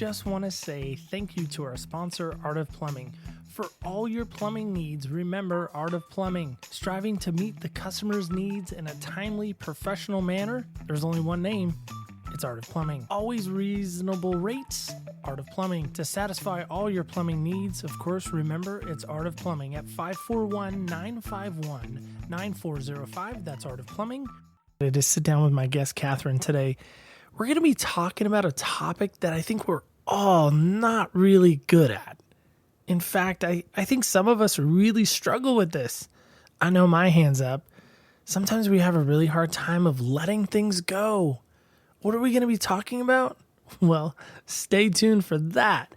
Just want to say thank you to our sponsor, Art of Plumbing. For all your plumbing needs, remember Art of Plumbing. Striving to meet the customer's needs in a timely, professional manner, there's only one name. It's Art of Plumbing. Always reasonable rates, Art of Plumbing. To satisfy all your plumbing needs, of course, remember it's Art of Plumbing at 541-951-9405. That's Art of Plumbing. To sit down with my guest, Kathyrn, today. We're going to be talking about a topic that I think we're all not really good at. In fact, I think some of us really struggle with this. I know my hand's up. Sometimes we have a really hard time of letting things go. What are we going to be talking about? Well, stay tuned for that.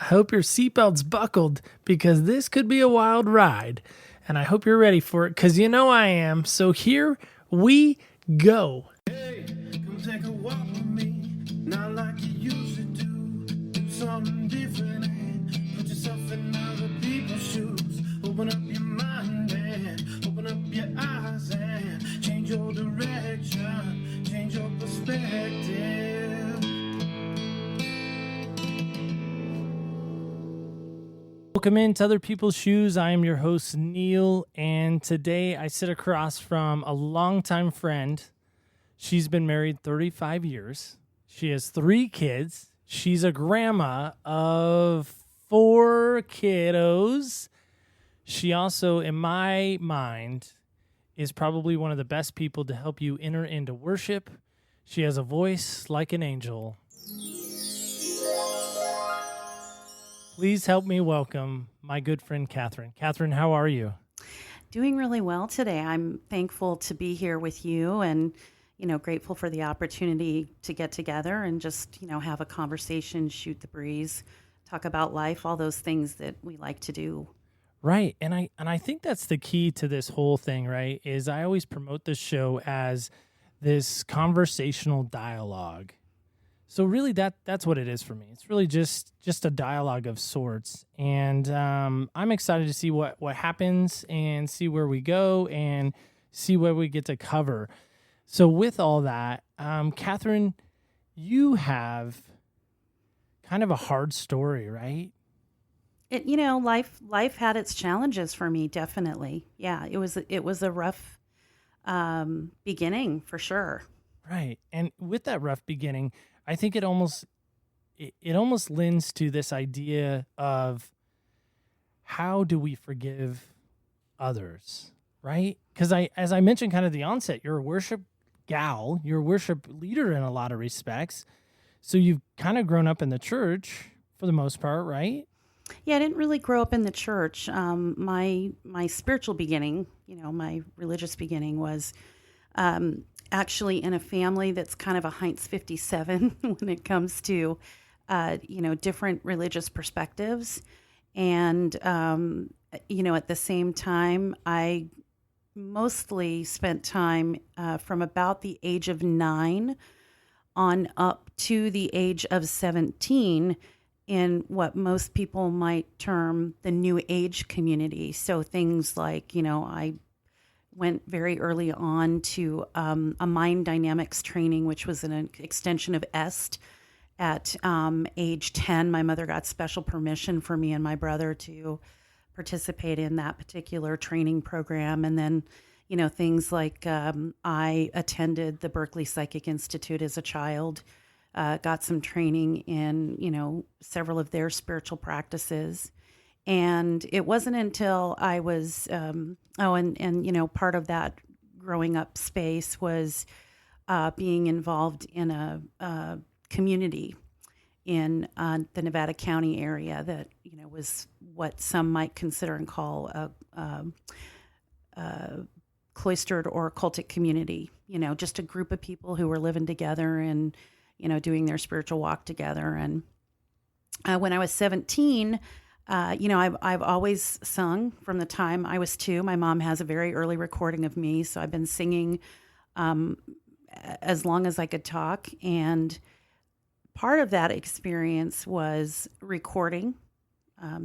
I hope your seatbelt's buckled because this could be a wild ride. And I hope you're ready for it because you know I am. So here we go. Hey, come take a walk with me, not like you used to do. Do something different and put yourself in other people's shoes. Open up your mind and open up your eyes and change your direction, change your perspective. Welcome into Other People's Shoes. I am your host, Neil, and today I sit across from a longtime friend. She's been married 35 years. She has 3 kids. She's a grandma of 4 kiddos. She also, in my mind, is probably one of the best people to help you enter into worship. She has a voice like an angel. Please help me welcome my good friend, Kathyrn. Kathyrn, how are you? Doing really well today. I'm thankful to be here with you and, grateful for the opportunity to get together and just, have a conversation, shoot the breeze, talk about life, all those things that we like to do. Right. And I think that's the key to this whole thing, right? Is I always promote this show as this conversational dialogue. So really that's what it is for me. It's really just a dialogue of sorts. And I'm excited to see what happens and see where we go and see what we get to cover. So with all that, Kathyrn, you have kind of a hard story, right? Life had its challenges for me, definitely. Yeah, it was a rough beginning for sure. Right. And with that rough beginning, I think it almost lends to this idea of how do we forgive others, right? Because as I mentioned kind of at the onset, you're a worship gal, you're a worship leader in a lot of respects. So you've kind of grown up in the church for the most part, right? Yeah, I didn't really grow up in the church. My spiritual beginning, my religious beginning was actually in a family that's kind of a Heinz 57 when it comes to, different religious perspectives. And, at the same time, I mostly spent time from about the age of 9 on up to the age of 17 in what most people might term the New Age community. So things like, I went very early on to a mind dynamics training, which was an extension of EST. At age 10, my mother got special permission for me and my brother to participate in that particular training program. And then, things like I attended the Berkeley Psychic Institute as a child, got some training in, several of their spiritual practices. And it wasn't until I was, part of that growing up space was being involved in a community in the Nevada County area that, was what some might consider and call a cloistered or cultic community, just a group of people who were living together and, doing their spiritual walk together. And when I was 17, I've always sung from the time I was 2. My mom has a very early recording of me, so I've been singing as long as I could talk. And part of that experience was recording.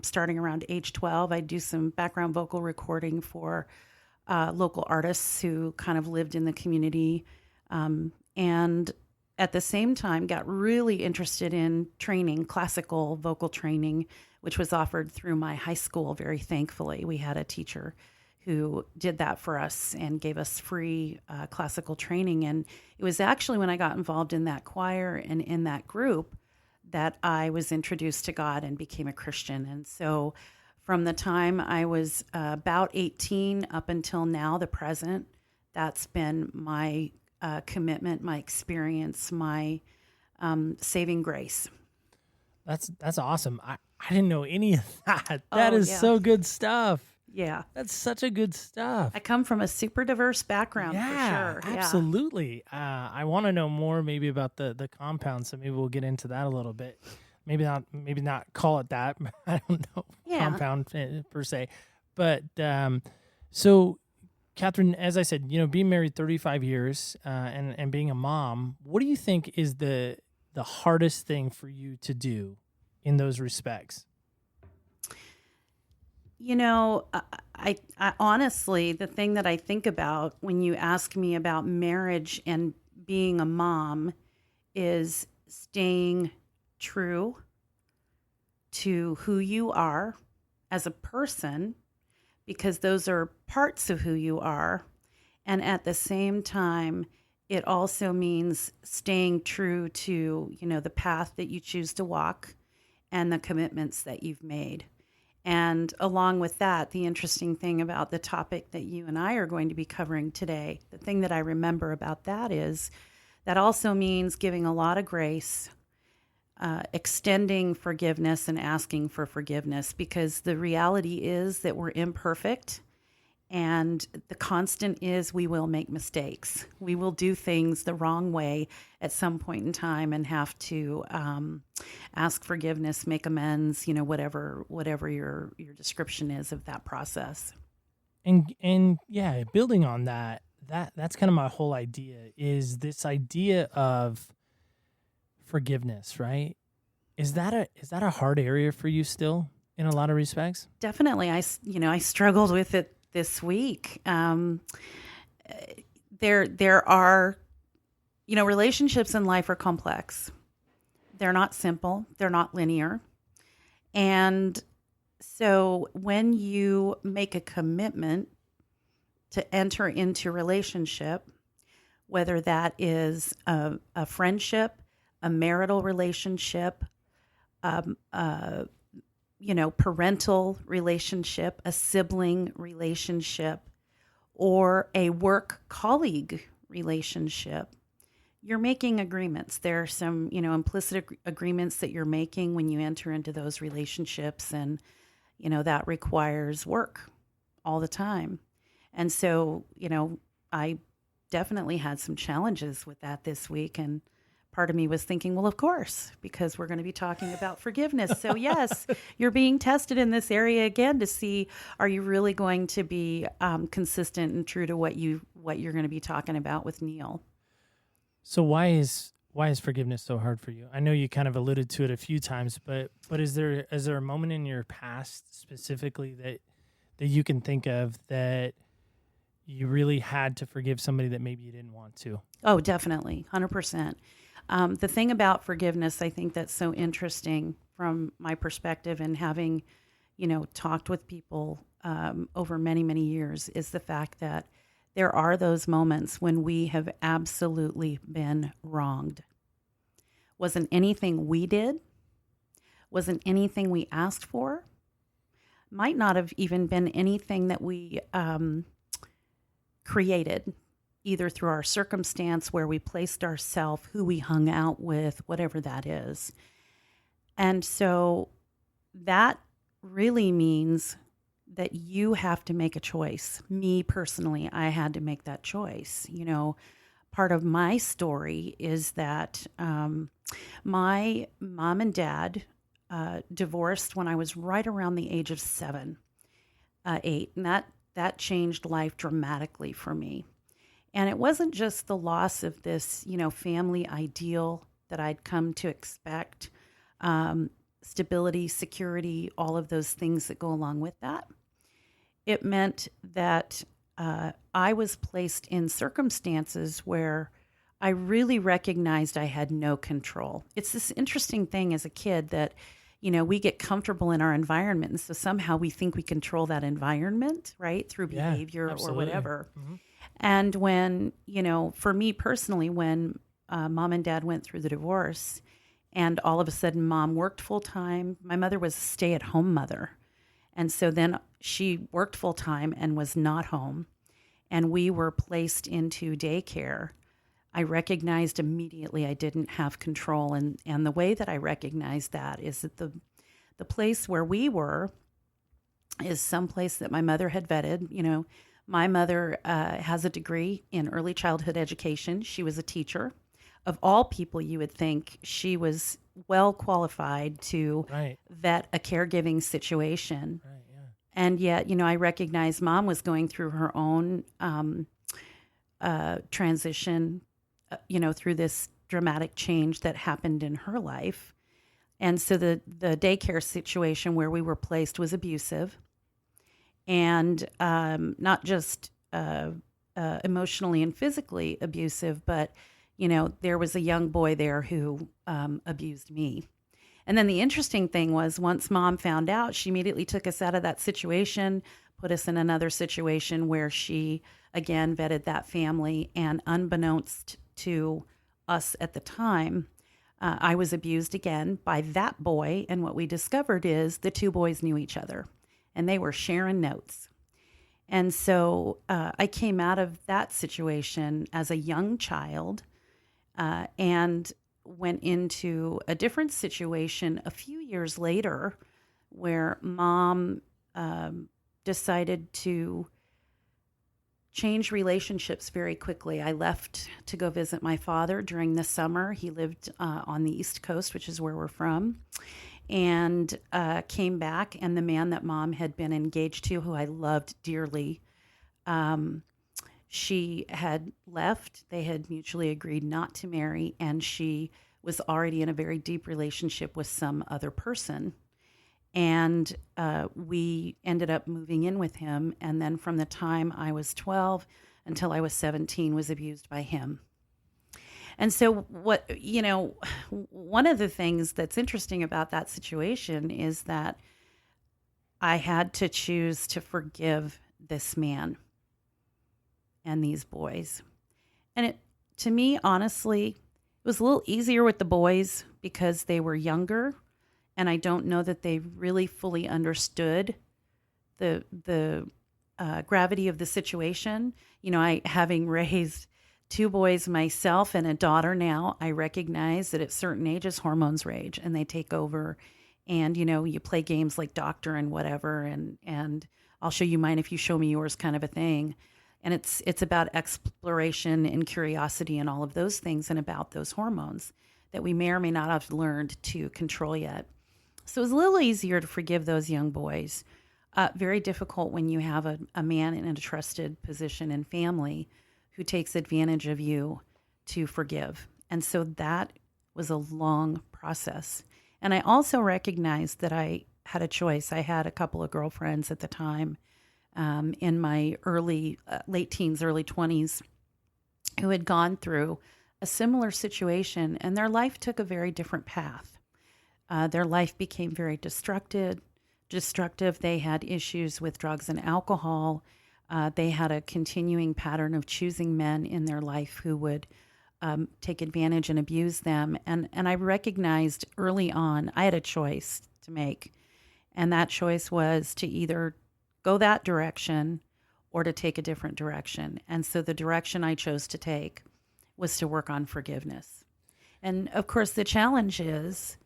Starting around age 12, I'd do some background vocal recording for local artists who kind of lived in the community. And at the same time got really interested in training, classical vocal training, which was offered through my high school. Very thankfully, we had a teacher who did that for us and gave us free classical training. And it was actually when I got involved in that choir and in that group that I was introduced to God and became a Christian. And so from the time I was about 18 up until now, the present, that's been my commitment, my experience, my saving grace. That's awesome. I didn't know any of that. That is yeah. so good stuff. Yeah. That's such a good stuff. I come from a super diverse background for sure. Absolutely. I want to know more maybe about the compound, so maybe we'll get into that a little bit. Maybe not call it that. I don't know, compound per se. But so Kathyrn, as I said, being married 35 years and being a mom, what do you think is the hardest thing for you to do in those respects? I honestly, the thing that I think about when you ask me about marriage and being a mom is staying true to who you are as a person, because those are parts of who you are. And at the same time, it also means staying true to, the path that you choose to walk and the commitments that you've made. And along with that, the interesting thing about the topic that you and I are going to be covering today, the thing that I remember about that is that also means giving a lot of grace, extending forgiveness and asking for forgiveness, because the reality is that we're imperfect. And the constant is we will make mistakes. We will do things the wrong way at some point in time and have to ask forgiveness, make amends, whatever your description is of that process. And yeah, building on that's kind of my whole idea, is this idea of forgiveness, right? Is that a hard area for you still in a lot of respects? Definitely. I struggled with it this week. There are, relationships in life are complex. They're not simple. They're not linear. And so when you make a commitment to enter into a relationship, whether that is a friendship, a marital relationship, parental relationship, a sibling relationship, or a work colleague relationship, you're making agreements. There are some, implicit agreements that you're making when you enter into those relationships, and, that requires work all the time. And so, I definitely had some challenges with that this week, and part of me was thinking, well, of course, because we're going to be talking about forgiveness. So yes, you're being tested in this area again to see, are you really going to be consistent and true to what you're going to be talking about with Neil? So why is forgiveness so hard for you? I know you kind of alluded to it a few times, but is there a moment in your past specifically that you can think of that you really had to forgive somebody that maybe you didn't want to? Oh, definitely, 100%. The thing about forgiveness, I think that's so interesting from my perspective, and having, talked with people over many, many years, is the fact that there are those moments when we have absolutely been wronged. Wasn't anything we did, wasn't anything we asked for, might not have even been anything that we created, either through our circumstance, where we placed ourselves, who we hung out with, whatever that is. And so that really means that you have to make a choice. Me personally, I had to make that choice. Part of my story is that my mom and dad divorced when I was right around the age of 8, and that changed life dramatically for me. And it wasn't just the loss of this, family ideal that I'd come to expect, stability, security, all of those things that go along with that. It meant that I was placed in circumstances where I really recognized I had no control. It's this interesting thing as a kid that, we get comfortable in our environment. And so somehow we think we control that environment, right? Through Yeah, behavior or absolutely. whatever. And when, for me personally, when mom and dad went through the divorce and all of a sudden mom worked full time, my mother was a stay-at-home mother. And so then she worked full time and was not home. And we were placed into daycare. I recognized immediately I didn't have control. And the way that I recognized that is that the place where we were is someplace that my mother had vetted. My mother has a degree in early childhood education. She was a teacher. Of all people, you would think she was well qualified to Right. vet a caregiving situation. Right. Yeah. And yet, I recognized mom was going through her own transition, through this dramatic change that happened in her life. And so the daycare situation where we were placed was abusive, and not just emotionally and physically abusive, but, there was a young boy there who abused me. And then the interesting thing was once mom found out, she immediately took us out of that situation, put us in another situation where she, again, vetted that family. And unbeknownst to us at the time, I was abused again by that boy. And what we discovered is the two boys knew each other and they were sharing notes. And so I came out of that situation as a young child and went into a different situation a few years later where mom decided to change relationships very quickly. I left to go visit my father during the summer. He lived on the East Coast, which is where we're from, and came back. And the man that mom had been engaged to, who I loved dearly, she had left. They had mutually agreed not to marry, and she was already in a very deep relationship with some other person. And we ended up moving in with him. And then from the time I was 12 until I was 17 was abused by him. And so one of the things that's interesting about that situation is that I had to choose to forgive this man and these boys. And to me, honestly, it was a little easier with the boys because they were younger. And I don't know that they really fully understood the gravity of the situation. I having raised two boys myself and a daughter now, I recognize that at certain ages hormones rage and they take over. And you play games like doctor and whatever, and I'll show you mine if you show me yours, kind of a thing. And it's about exploration and curiosity and all of those things, and about those hormones that we may or may not have learned to control yet. So it was a little easier to forgive those young boys. Very difficult when you have a man in a trusted position and family who takes advantage of you to forgive. And so that was a long process. And I also recognized that I had a choice. I had a couple of girlfriends at the time in my late teens, early 20s, who had gone through a similar situation, and their life took a very different path. Their life became very destructive. They had issues with drugs and alcohol. They had a continuing pattern of choosing men in their life who would take advantage and abuse them. And I recognized early on I had a choice to make. And that choice was to either go that direction or to take a different direction. And so the direction I chose to take was to work on forgiveness. And of course, the challenge is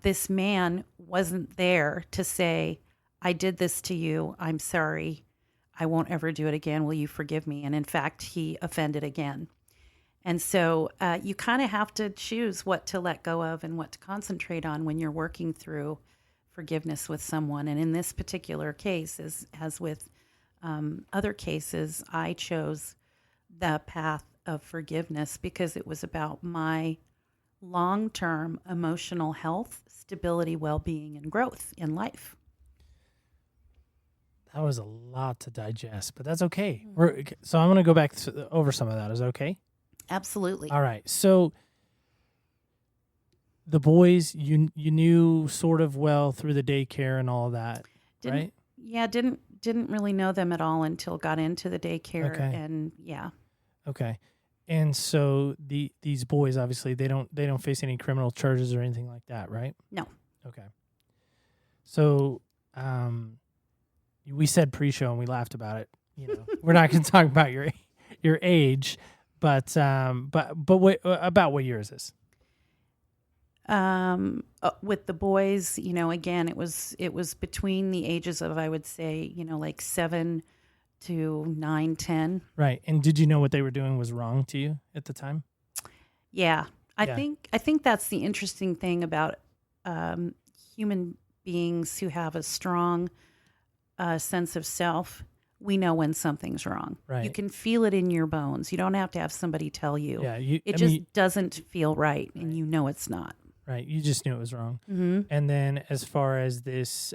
this man wasn't there to say, I did this to you. I'm sorry. I won't ever do it again. Will you forgive me? And in fact, he offended again. And so you kind of have to choose what to let go of and what to concentrate on when you're working through forgiveness with someone. And in this particular case, as with other cases, I chose the path of forgiveness because it was about my long-term emotional health, stability, well-being, and growth in life. That was a lot to digest, but that's okay. So I'm going to go back over some of that. Is that okay? Absolutely. All right. So the boys you knew sort of well through the daycare and all that, Didn't, right? Yeah, didn't really know them at all until got into the daycare. Okay. And yeah. Okay. And so these boys obviously they don't face any criminal charges or anything like that, right? No. Okay. So we said pre-show and we laughed about it. You know, we're not going to talk about your age, but what about what year is this? With the boys, again, it was between the ages of, I would say, like 7 to 9, 10. Right. And did you know what they were doing was wrong to you at the time? Yeah. I Yeah. think that's the interesting thing about human beings who have a strong sense of self. We know when something's wrong. Right. You can feel it in your bones. You don't have to have somebody tell you. Yeah. It doesn't feel right, and you know it's not. Right. You just knew it was wrong. Mm-hmm. And then as far as this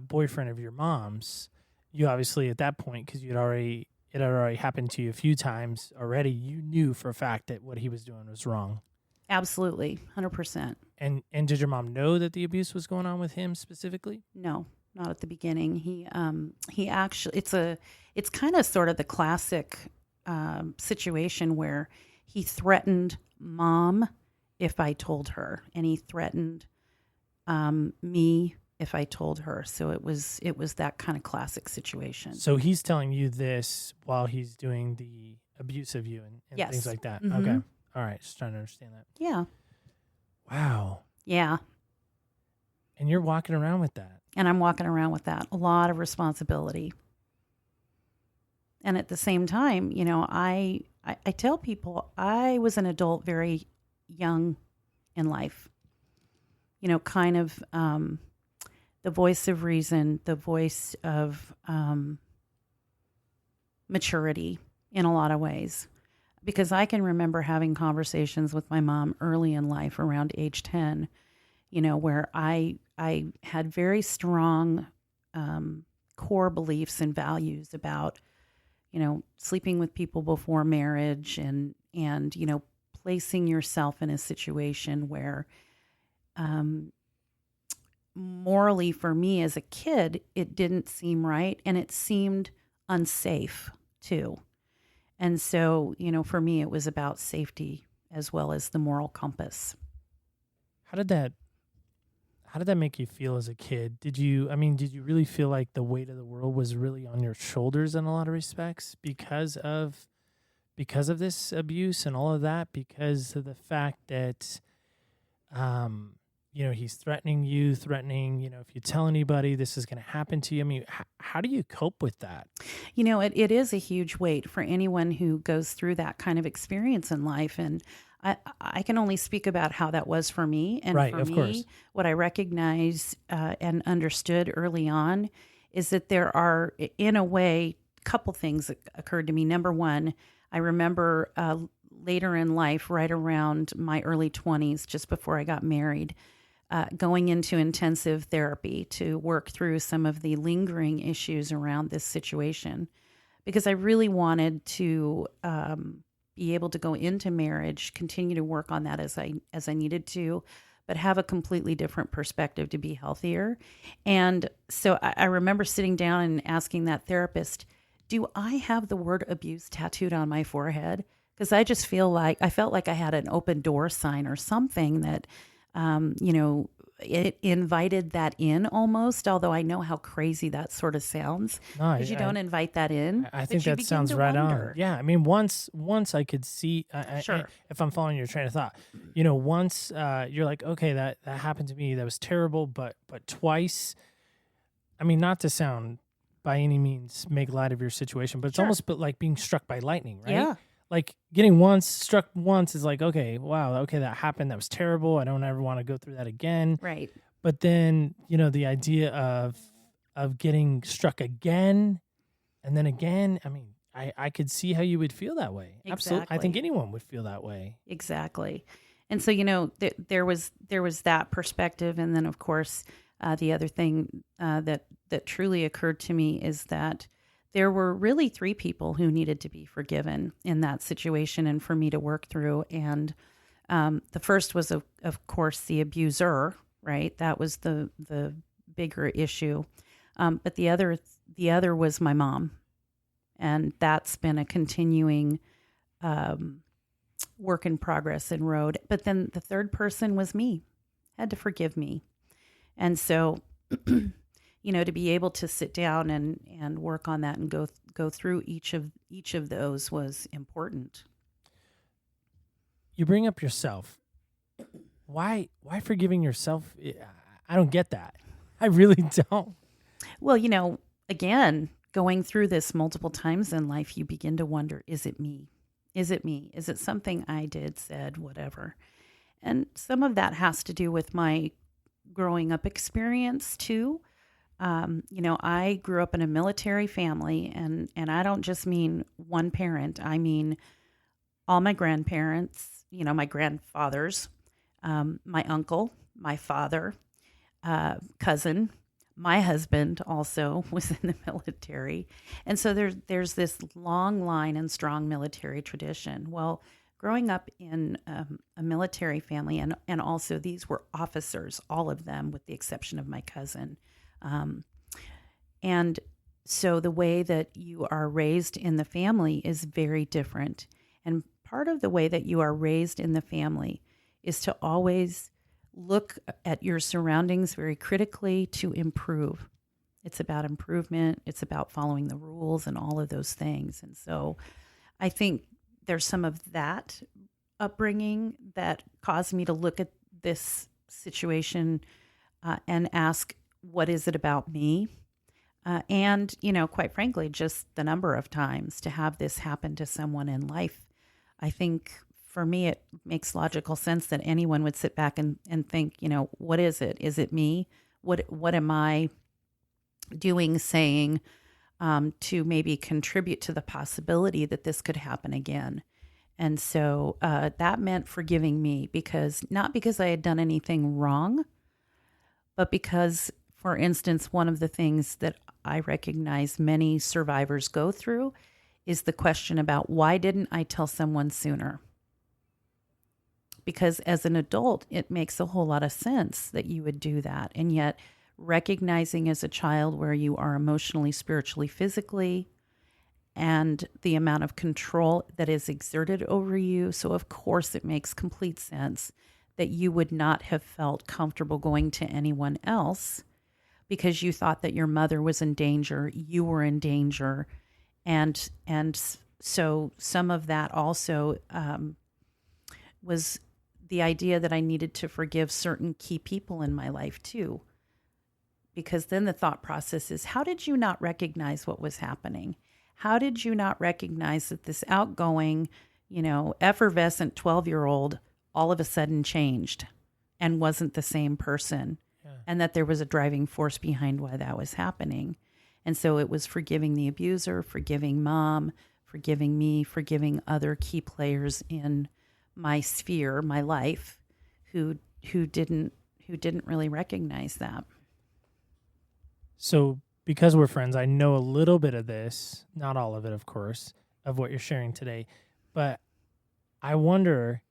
boyfriend of your mom's, you obviously at that point, because it had already happened to you a few times already, you knew for a fact that what he was doing was wrong. Absolutely, 100%. And did your mom know that the abuse was going on with him specifically? No, not at the beginning. He actually, it's kind of sort of the classic situation where he threatened Mom if I told her, and he threatened me if I told her. So it was that kind of classic situation. So he's telling you this while he's doing the abuse of you and Yes. things like that. Mhm. Okay. All right. Just trying to understand that. Yeah. Wow. Yeah. And you're walking around with that. And I'm walking around with that. A lot of responsibility. And at the same time, I tell people I was an adult very young in life. Kind of the voice of reason, the voice of maturity in a lot of ways. Because I can remember having conversations with my mom early in life around age 10, where I had very strong core beliefs and values about, sleeping with people before marriage and placing yourself in a situation where morally for me as a kid, it didn't seem right and it seemed unsafe too. And so, for me, it was about safety as well as the moral compass. How did that make you feel as a kid? Did you really feel like the weight of the world was really on your shoulders in a lot of respects because of this abuse and all of that? Because of the fact that, he's threatening, if you tell anybody, this is going to happen to you. I mean, how do you cope with that? It is a huge weight for anyone who goes through that kind of experience in life. And I can only speak about how that was for me. And right, for of me, course. What I recognized and understood early on is that there are, in a way, a couple things that occurred to me. Number one, I remember later in life, right around my early 20s, just before I got married, going into intensive therapy to work through some of the lingering issues around this situation, because I really wanted to be able to go into marriage, continue to work on that as I needed to, but have a completely different perspective to be healthier. And so I remember sitting down and asking that therapist, do I have the word abuse tattooed on my forehead? Because I felt like I had an open door sign or something that, it invited that in almost, although I know how crazy that sort of sounds. Because you don't invite that in. I think that sounds right on. Yeah. I mean, once I could see, Sure. if I'm following your train of thought, once you're like, okay, that happened to me. That was terrible. But twice, I mean, not to sound by any means make light of your situation, but it's Sure. almost like being struck by lightning, right? Yeah. Like struck once is like, okay, wow, okay, that happened. That was terrible. I don't ever want to go through that again. Right. But then, the idea of getting struck again and then again, I mean, I could see how you would feel that way. Absolutely. I think Exactly. anyone would feel that way. Exactly. And so, there was that perspective. And then, of course, the other thing that truly occurred to me is that there were really three people who needed to be forgiven in that situation and for me to work through. And the first was, of course, the abuser, right? That was the bigger issue. But the other was my mom. And that's been a continuing work in progress and road. But then the third person was me, had to forgive me. And so, to be able to sit down and work on that and go through each of those was important. You bring up yourself. Why forgiving yourself? I don't get that. I really don't. Well, again, going through this multiple times in life, you begin to wonder, is it me? Is it me? Is it something I did, said, whatever? And some of that has to do with my growing up experience too. I grew up in a military family, and I don't just mean one parent. I mean all my grandparents, my grandfathers, my uncle, my father, cousin, my husband also was in the military. And so there's this long line and strong military tradition. Well, growing up in a military family, and also these were officers, all of them, with the exception of my cousin. And so the way that you are raised in the family is very different. And part of the way that you are raised in the family is to always look at your surroundings very critically to improve. It's about improvement. It's about following the rules and all of those things. And so I think there's some of that upbringing that caused me to look at this situation and ask, what is it about me? And, quite frankly, just the number of times to have this happen to someone in life. I think for me, it makes logical sense that anyone would sit back and think, what is it? Is it me? What am I doing, saying to maybe contribute to the possibility that this could happen again? And so that meant forgiving me, not because I had done anything wrong, but because, for instance, one of the things that I recognize many survivors go through is the question about, why didn't I tell someone sooner? Because as an adult, it makes a whole lot of sense that you would do that. And yet recognizing as a child where you are emotionally, spiritually, physically, and the amount of control that is exerted over you. So of course it makes complete sense that you would not have felt comfortable going to anyone else because you thought that your mother was in danger, you were in danger. And so some of that also was the idea that I needed to forgive certain key people in my life too. Because then the thought process is, how did you not recognize what was happening? How did you not recognize that this outgoing, effervescent 12-year-old all of a sudden changed and wasn't the same person? Yeah. And that there was a driving force behind why that was happening. And so it was forgiving the abuser, forgiving mom, forgiving me, forgiving other key players in my sphere, my life, who didn't really recognize that. So because we're friends, I know a little bit of this, not all of it, of course, of what you're sharing today. But I wonder,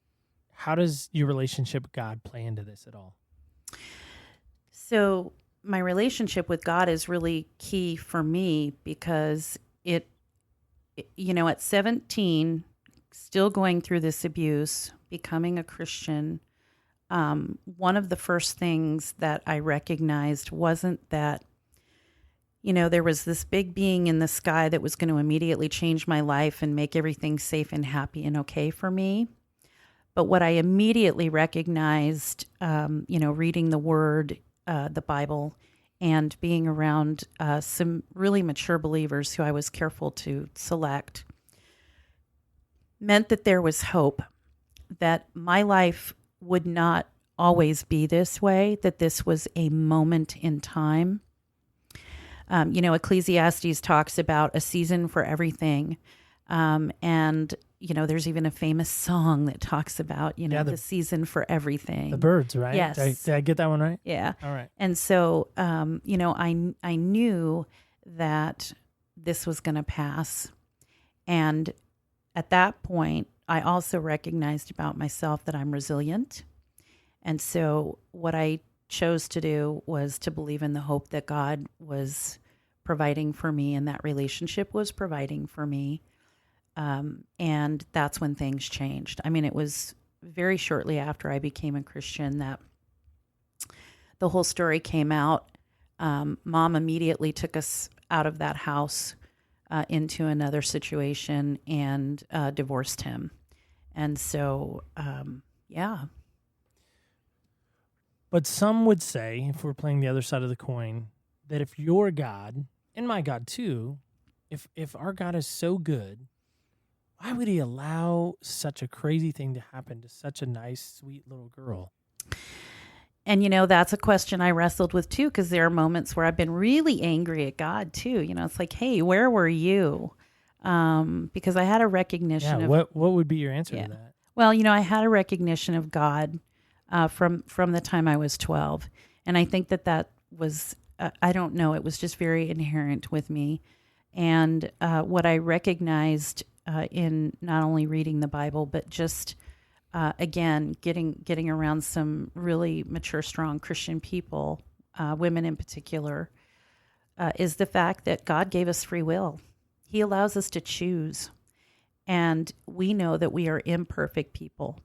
how does your relationship with God play into this at all? So my relationship with God is really key for me because it at 17, still going through this abuse, becoming a Christian, one of the first things that I recognized wasn't that, there was this big being in the sky that was going to immediately change my life and make everything safe and happy and okay for me. But what I immediately recognized, reading the Word, the Bible, and being around some really mature believers who I was careful to select, meant that there was hope, that my life would not always be this way, that this was a moment in time. Ecclesiastes talks about a season for everything. And there's even a famous song that talks about, the season for everything. The birds, right? Yes. Did I get that one right? Yeah. All right. And so, I knew that this was going to pass. And at that point, I also recognized about myself that I'm resilient. And so what I chose to do was to believe in the hope that God was providing for me and that relationship was providing for me. And that's when things changed. I mean, it was very shortly after I became a Christian that the whole story came out. Mom immediately took us out of that house into another situation and divorced him. And so, yeah. But some would say, if we're playing the other side of the coin, that if your God, and my God too, if our God is so good, why would he allow such a crazy thing to happen to such a nice, sweet little girl? And, that's a question I wrestled with too, because there are moments where I've been really angry at God too. It's like, hey, where were you? Because I had a recognition of what would be your answer to that? Well, I had a recognition of God from the time I was 12. And I think that was, I don't know, it was just very inherent with me. And what I recognized in not only reading the Bible, but just, again, getting around some really mature, strong Christian people, women in particular, is the fact that God gave us free will. He allows us to choose. And we know that we are imperfect people.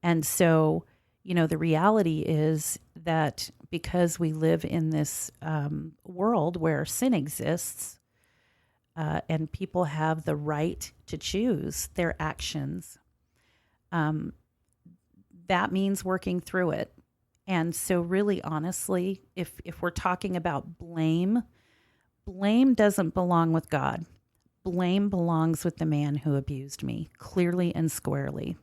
And so, the reality is that because we live in this world where sin exists, and people have the right to choose their actions, that means working through it. And so really, honestly, if we're talking about blame doesn't belong with God. Blame belongs with the man who abused me, clearly and squarely.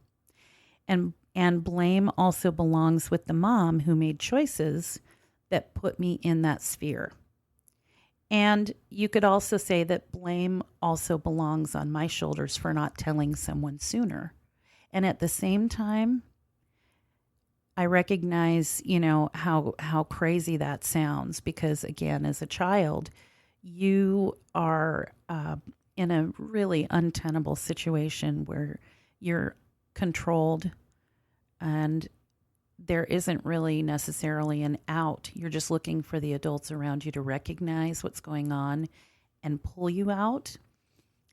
And blame also belongs with the mom who made choices that put me in that sphere. And you could also say that blame also belongs on my shoulders for not telling someone sooner. And at the same time, I recognize, how crazy that sounds, because again, as a child, you are in a really untenable situation where you're controlled and there isn't really necessarily an out. You're just looking for the adults around you to recognize what's going on and pull you out.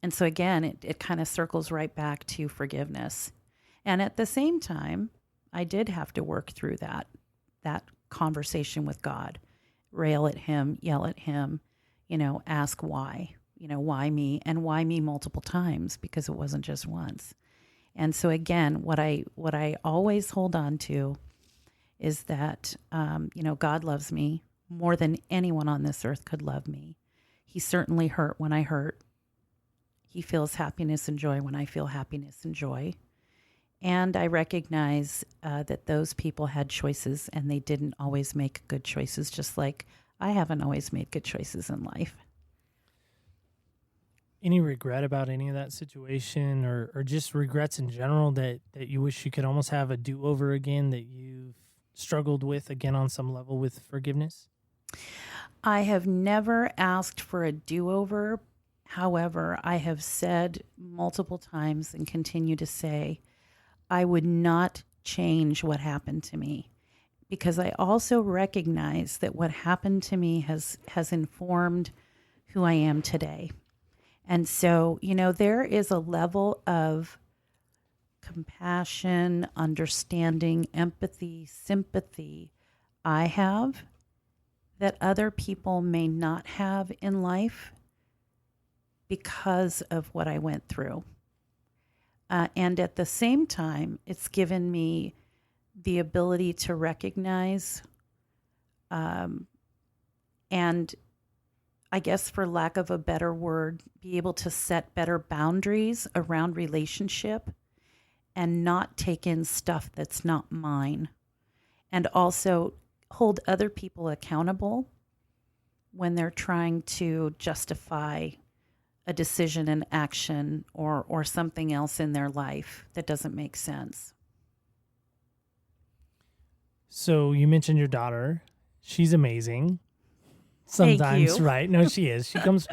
And so again, it kind of circles right back to forgiveness. And at the same time, I did have to work through that conversation with God, rail at him, yell at him, ask why, why me, and why me multiple times, because it wasn't just once. And so again, what I always hold on to is that, God loves me more than anyone on this earth could love me. He certainly hurt when I hurt. He feels happiness and joy when I feel happiness and joy. And I recognize that those people had choices and they didn't always make good choices, just like I haven't always made good choices in life. Any regret about any of that situation, or just regrets in general that you wish you could almost have a do-over again, that you've struggled with again on some level with forgiveness? I have never asked for a do-over. However, I have said multiple times and continue to say, I would not change what happened to me, because I also recognize that what happened to me has informed who I am today. And so, there is a level of compassion, understanding, empathy, sympathy I have that other people may not have in life because of what I went through. And at the same time, it's given me the ability to recognize, and I guess for lack of a better word, be able to set better boundaries around relationship and not take in stuff that's not mine. And also hold other people accountable when they're trying to justify a decision and action or something else in their life that doesn't make sense. So you mentioned your daughter. She's amazing. Sometimes, Thank you. right? No, she is. She comes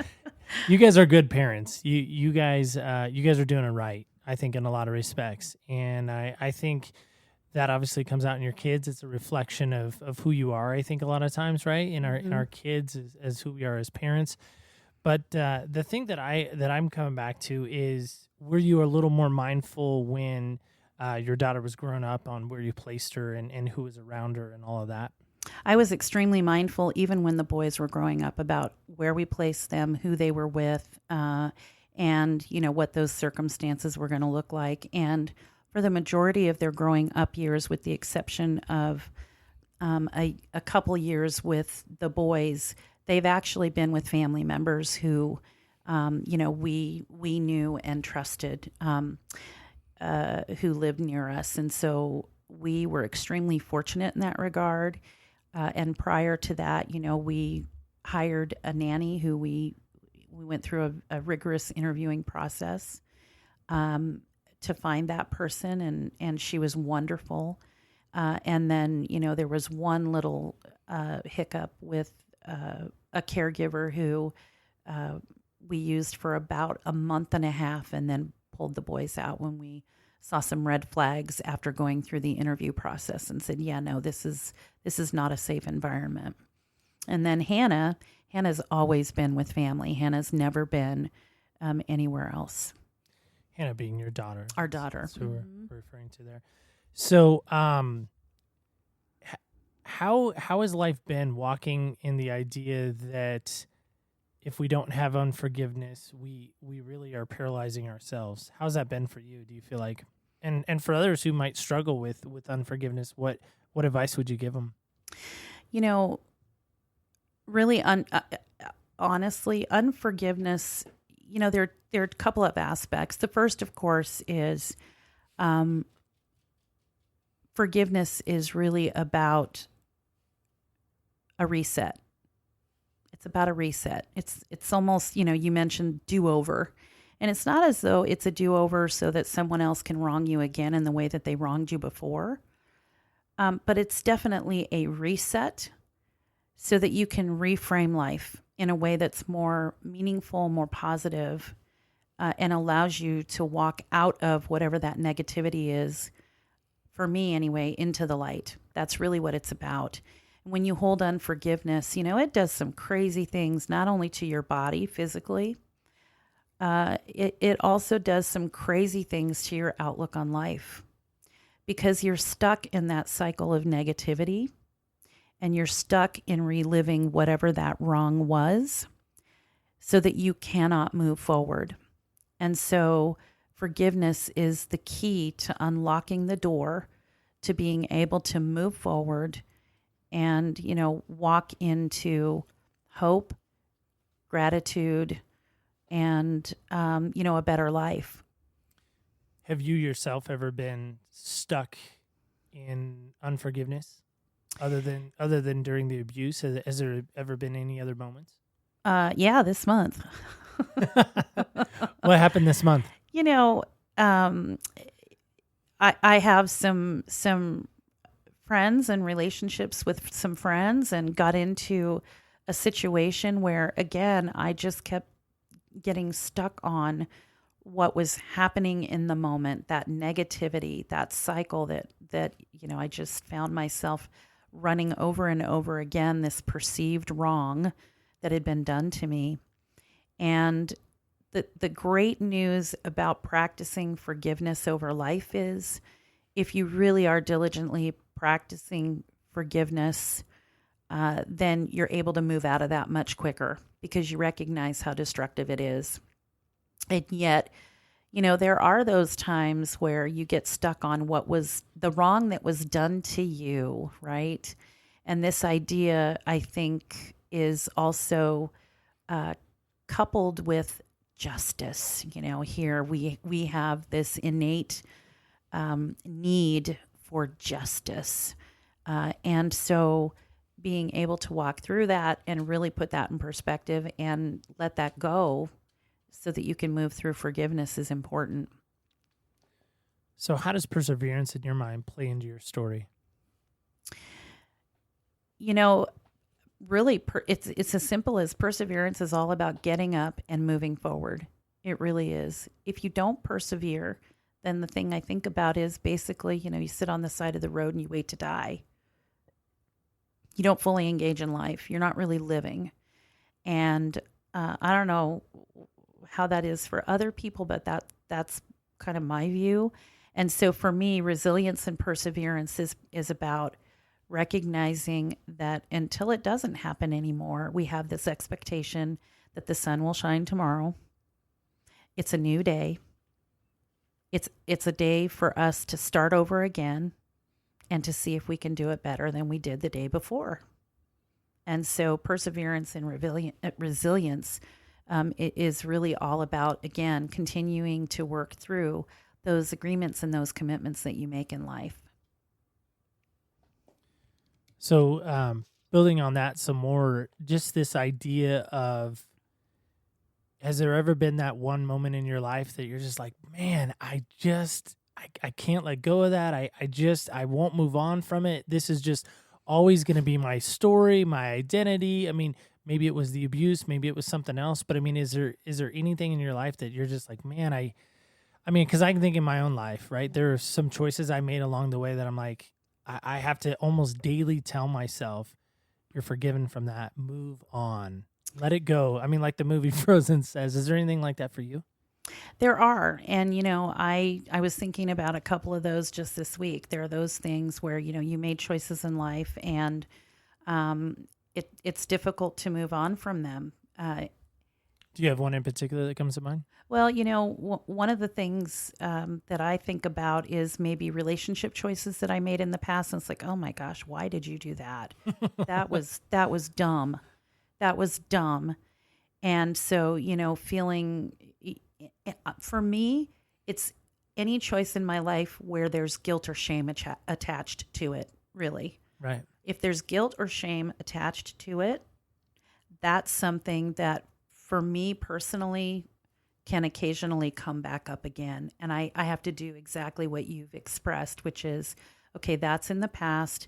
You guys are good parents. You guys are doing it right, I think, in a lot of respects. And I think that obviously comes out in your kids. It's a reflection of who you are, I think, a lot of times, right? In our kids as who we are as parents. But the thing that I'm coming back to is, were you a little more mindful when your daughter was growing up on where you placed her and who was around her and all of that? I was extremely mindful, even when the boys were growing up, about where we placed them, who they were with, and what those circumstances were going to look like. And for the majority of their growing up years, with the exception of a couple years with the boys, they've actually been with family members who, we knew and trusted, who lived near us, and so we were extremely fortunate in that regard. And prior to that, we hired a nanny who we went through a rigorous interviewing process to find that person, and she was wonderful. And then, there was one little hiccup with a caregiver who we used for about a month and a half, and then pulled the boys out when we saw some red flags after going through the interview process, and said, yeah, no, this is not a safe environment. And then Hannah's always been with family. Hannah's never been anywhere else. Hannah being your daughter. Our daughter. That's who we're referring to there. So how has life been walking in the idea that if we don't have unforgiveness, we really are paralyzing ourselves? How's that been for you? Do you feel like, and for others who might struggle with unforgiveness, what advice would you give them? Really, honestly, unforgiveness, there are a couple of aspects. The first, of course, is forgiveness is really about a reset. It's about a reset. It's almost, you mentioned do-over. And it's not as though it's a do-over so that someone else can wrong you again in the way that they wronged you before. But it's definitely a reset so that you can reframe life in a way that's more meaningful, more positive, and allows you to walk out of whatever that negativity is, for me anyway, into the light. That's really what it's about. When you hold unforgiveness, it does some crazy things, not only to your body physically, it also does some crazy things to your outlook on life, because you're stuck in that cycle of negativity, and you're stuck in reliving whatever that wrong was, so that you cannot move forward. And so forgiveness is the key to unlocking the door to being able to move forward and, walk into hope, gratitude, and, a better life. Have you yourself ever been stuck in unforgiveness other than during the abuse? Has there ever been any other moments? Yeah, this month. What happened this month? I have some friends and relationships with some friends, and got into a situation where, again, I just kept getting stuck on what was happening in the moment, that negativity, that cycle that I just found myself running over and over again, this perceived wrong that had been done to me. And the great news about practicing forgiveness over life is, if you really are diligently practicing forgiveness, then you're able to move out of that much quicker, because you recognize how destructive it is. And yet, there are those times where you get stuck on what was the wrong that was done to you, right? And this idea, I think, is also coupled with justice. Here we have this innate need for justice. And so being able to walk through that and really put that in perspective and let that go so that you can move through forgiveness is important. So how does perseverance in your mind play into your story? really, it's as simple as perseverance is all about getting up and moving forward. It really is. If you don't persevere, then the thing I think about is basically, you sit on the side of the road and you wait to die. You don't fully engage in life. You're not really living. And I don't know how that is for other people, but that's kind of my view. And so for me, resilience and perseverance is about recognizing that until it doesn't happen anymore, we have this expectation that the sun will shine tomorrow. It's a new day. It's a day for us to start over again and to see if we can do it better than we did the day before. And so perseverance and resilience it is really all about, again, continuing to work through those agreements and those commitments that you make in life. So building on that some more, just this idea of, has there ever been that one moment in your life that you're just like, man, I can't let go of that. I won't move on from it. This is just always going to be my story, my identity. I mean, maybe it was the abuse, maybe it was something else, but I mean, is there anything in your life that you're just like, man, I mean, because I can think in my own life, right? There are some choices I made along the way that I'm like, I have to almost daily tell myself, you're forgiven from that. Move on. Let it go. I mean, like the movie Frozen says. Is there anything like that for you? There are. And, I was thinking about a couple of those just this week. There are those things where, you made choices in life and it's difficult to move on from them. Do you have one in particular that comes to mind? Well, one of the things that I think about is maybe relationship choices that I made in the past. And it's like, oh my gosh, why did you do that? That was dumb. That was dumb. And so, feeling, for me, it's any choice in my life where there's guilt or shame attached to it, really. Right. If there's guilt or shame attached to it, that's something that for me personally can occasionally come back up again. And I have to do exactly what you've expressed, which is, okay, that's in the past.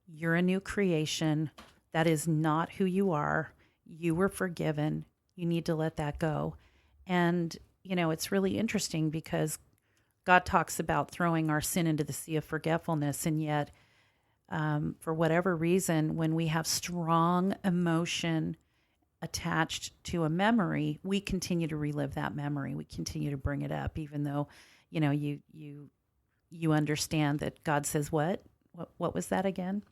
You're a new creation. That is not who you are. You were forgiven. You need to let that go. And, it's really interesting because God talks about throwing our sin into the sea of forgetfulness. And yet, for whatever reason, when we have strong emotion attached to a memory, we continue to relive that memory. We continue to bring it up, even though, you understand that God says, what was that again?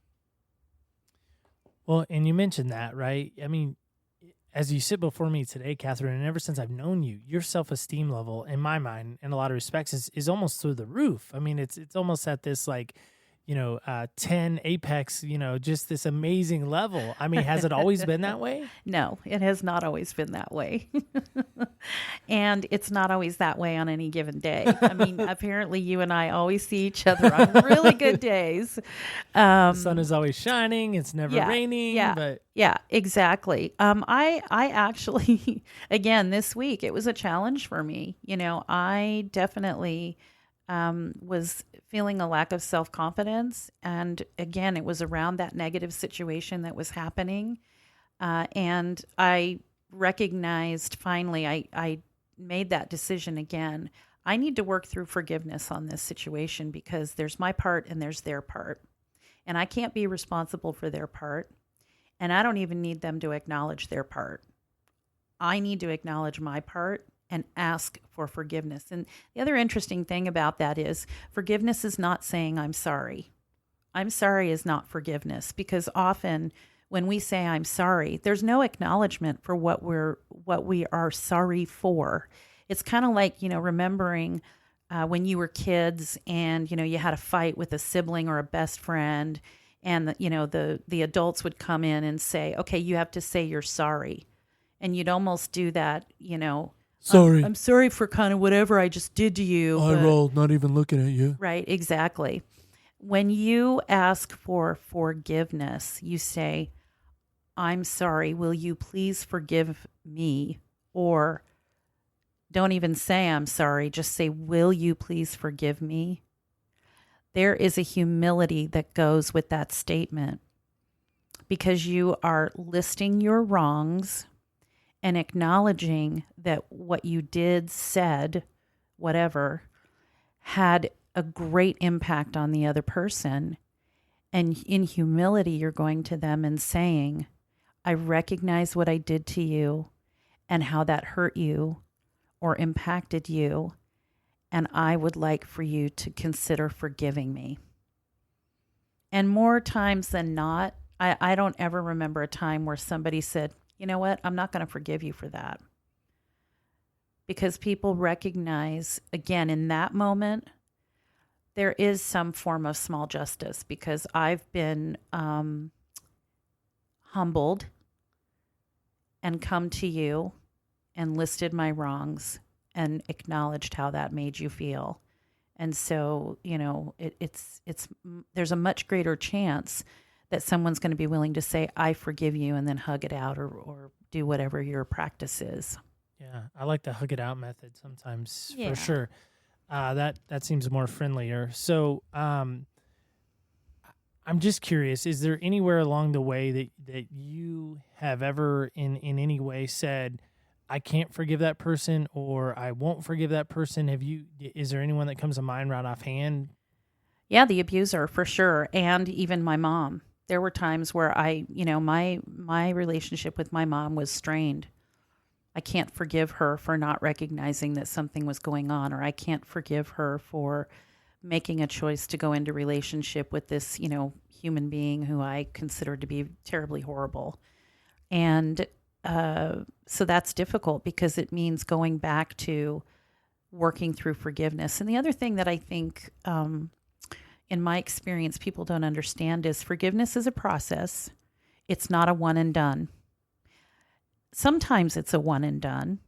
Well, and you mentioned that, right? I mean, as you sit before me today, Kathyrn, and ever since I've known you, your self-esteem level, in my mind, in a lot of respects, is almost through the roof. I mean, it's almost at this 10 apex, just this amazing level. I mean, has it always been that way? No, it has not always been that way. And it's not always that way on any given day. I mean, apparently you and I always see each other on really good days. The sun is always shining. It's never raining. Yeah, exactly. I actually, again, this week, it was a challenge for me. I definitely was feeling a lack of self-confidence. And again, it was around that negative situation that was happening. And I recognized finally, I made that decision again. I need to work through forgiveness on this situation because there's my part and there's their part. And I can't be responsible for their part. And I don't even need them to acknowledge their part. I need to acknowledge my part and ask for forgiveness. And the other interesting thing about that is forgiveness is not saying I'm sorry. I'm sorry is not forgiveness, because often when we say I'm sorry, there's no acknowledgement for what we are sorry for. It's kind of like, remembering when you were kids and, you had a fight with a sibling or a best friend, and the adults would come in and say, okay, you have to say you're sorry. And you'd almost do that, Sorry. I'm sorry for kind of whatever I just did to you. I rolled, not even looking at you. Right, exactly. When you ask for forgiveness, you say, I'm sorry, will you please forgive me? Or don't even say I'm sorry, just say, will you please forgive me? There is a humility that goes with that statement, because you are listing your wrongs and acknowledging that what you did, said, whatever, had a great impact on the other person. And in humility, you're going to them and saying, I recognize what I did to you and how that hurt you or impacted you. And I would like for you to consider forgiving me. And more times than not, I don't ever remember a time where somebody said, you know what, I'm not going to forgive you for that. Because people recognize, again, in that moment, there is some form of small justice, because I've been humbled and come to you and listed my wrongs and acknowledged how that made you feel. And so, it's there's a much greater chance that someone's going to be willing to say, I forgive you, and then hug it out or do whatever your practice is. Yeah, I like the hug it out method sometimes, Yeah. for sure. That seems more friendlier. So I'm just curious, is there anywhere along the way that you have ever in any way said, I can't forgive that person, or I won't forgive that person? Is there anyone that comes to mind right offhand? Yeah, the abuser, for sure. And even my mom. There were times where my relationship with my mom was strained. I can't forgive her for not recognizing that something was going on, or I can't forgive her for making a choice to go into relationship with this, human being who I considered to be terribly horrible. And so that's difficult, because it means going back to working through forgiveness. And the other thing that I think, in my experience, people don't understand is forgiveness is a process. It's not a one and done. Sometimes it's a one and done.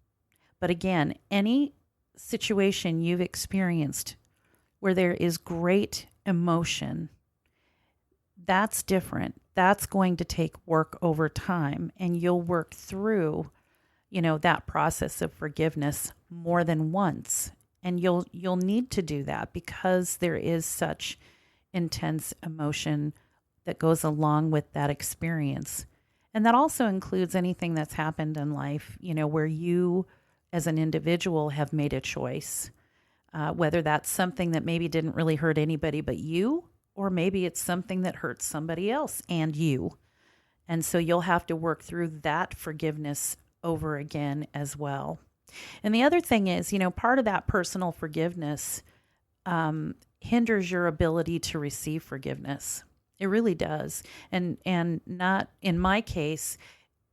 But again, any situation you've experienced where there is great emotion, that's different. That's going to take work over time, and you'll work through, that process of forgiveness more than once. And you'll need to do that, because there is such intense emotion that goes along with that experience. And that also includes anything that's happened in life, where you as an individual have made a choice, whether that's something that maybe didn't really hurt anybody but you, or maybe it's something that hurts somebody else and you. And so you'll have to work through that forgiveness over again as well. And the other thing is, part of that personal forgiveness hinders your ability to receive forgiveness. It really does. And not, in my case,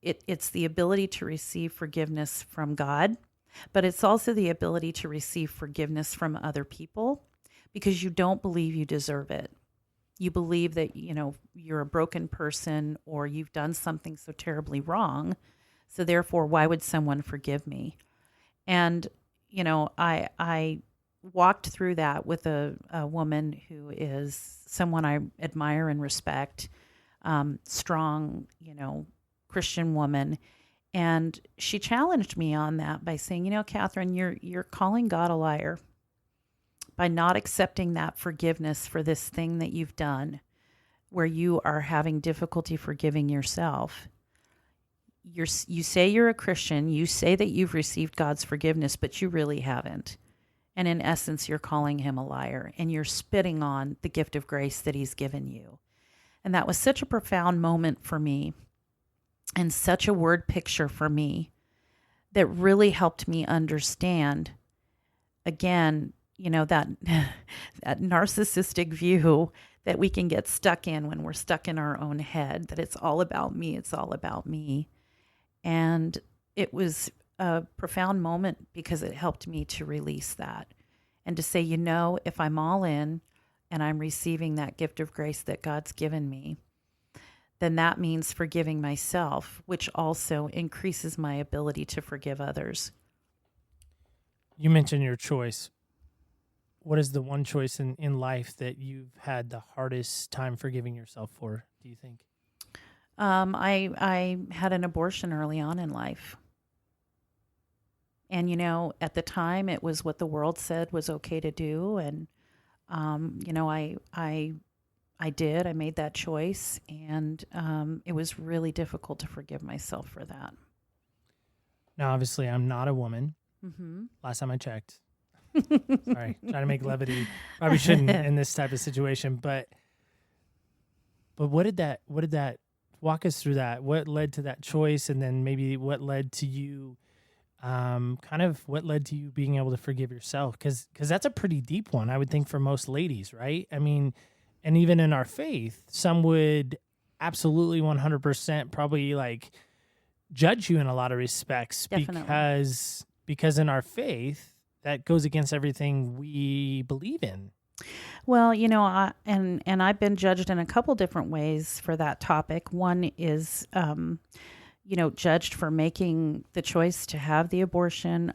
it's the ability to receive forgiveness from God, but it's also the ability to receive forgiveness from other people, because you don't believe you deserve it. You believe that, you're a broken person, or you've done something so terribly wrong. So therefore, why would someone forgive me? And, I walked through that with a woman who is someone I admire and respect, strong, Christian woman. And she challenged me on that by saying, Kathyrn, you're calling God a liar by not accepting that forgiveness for this thing that you've done, where you are having difficulty forgiving yourself. You say you're a Christian, you say that you've received God's forgiveness, but you really haven't. And in essence, you're calling him a liar, and you're spitting on the gift of grace that he's given you. And that was such a profound moment for me, and such a word picture for me, that really helped me understand, again, that narcissistic view that we can get stuck in when we're stuck in our own head, that it's all about me, it's all about me. And it was a profound moment, because it helped me to release that and to say, if I'm all in and I'm receiving that gift of grace that God's given me, then that means forgiving myself, which also increases my ability to forgive others. You mentioned your choice. What is the one choice in life that you've had the hardest time forgiving yourself for, do you think? I had an abortion early on in life. And, at the time, it was what the world said was okay to do. And, I I did. I made that choice, and it was really difficult to forgive myself for that. Now, obviously, I'm not a woman. Mm-hmm. Last time I checked. Sorry, trying to make levity. Probably shouldn't in this type of situation, but what did that walk us through that? What led to that choice, and then maybe what led to you, what led to you being able to forgive yourself? Because that's a pretty deep one, I would think, for most ladies, right? I mean, and even in our faith, some would absolutely 100% probably like judge you in a lot of respects. Definitely. because in our faith that goes against everything we believe in. Well, and I've been judged in a couple different ways for that topic. One is, judged for making the choice to have the abortion.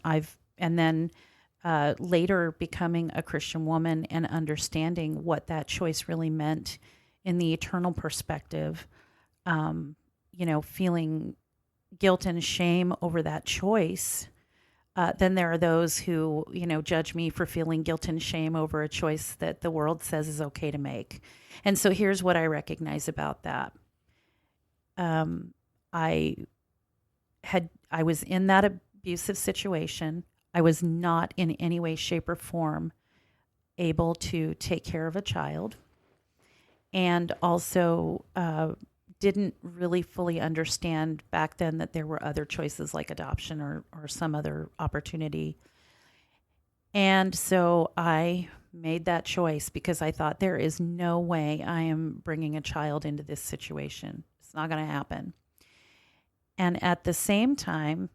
And then later becoming a Christian woman and understanding what that choice really meant in the eternal perspective. Feeling guilt and shame over that choice. Then there are those who, judge me for feeling guilt and shame over a choice that the world says is okay to make. And so here's what I recognize about that. I was in that abusive situation. I was not in any way, shape, or form able to take care of a child, and also didn't really fully understand back then that there were other choices like adoption or some other opportunity. And so I made that choice because I thought there is no way I am bringing a child into this situation. It's not going to happen. And at the same time,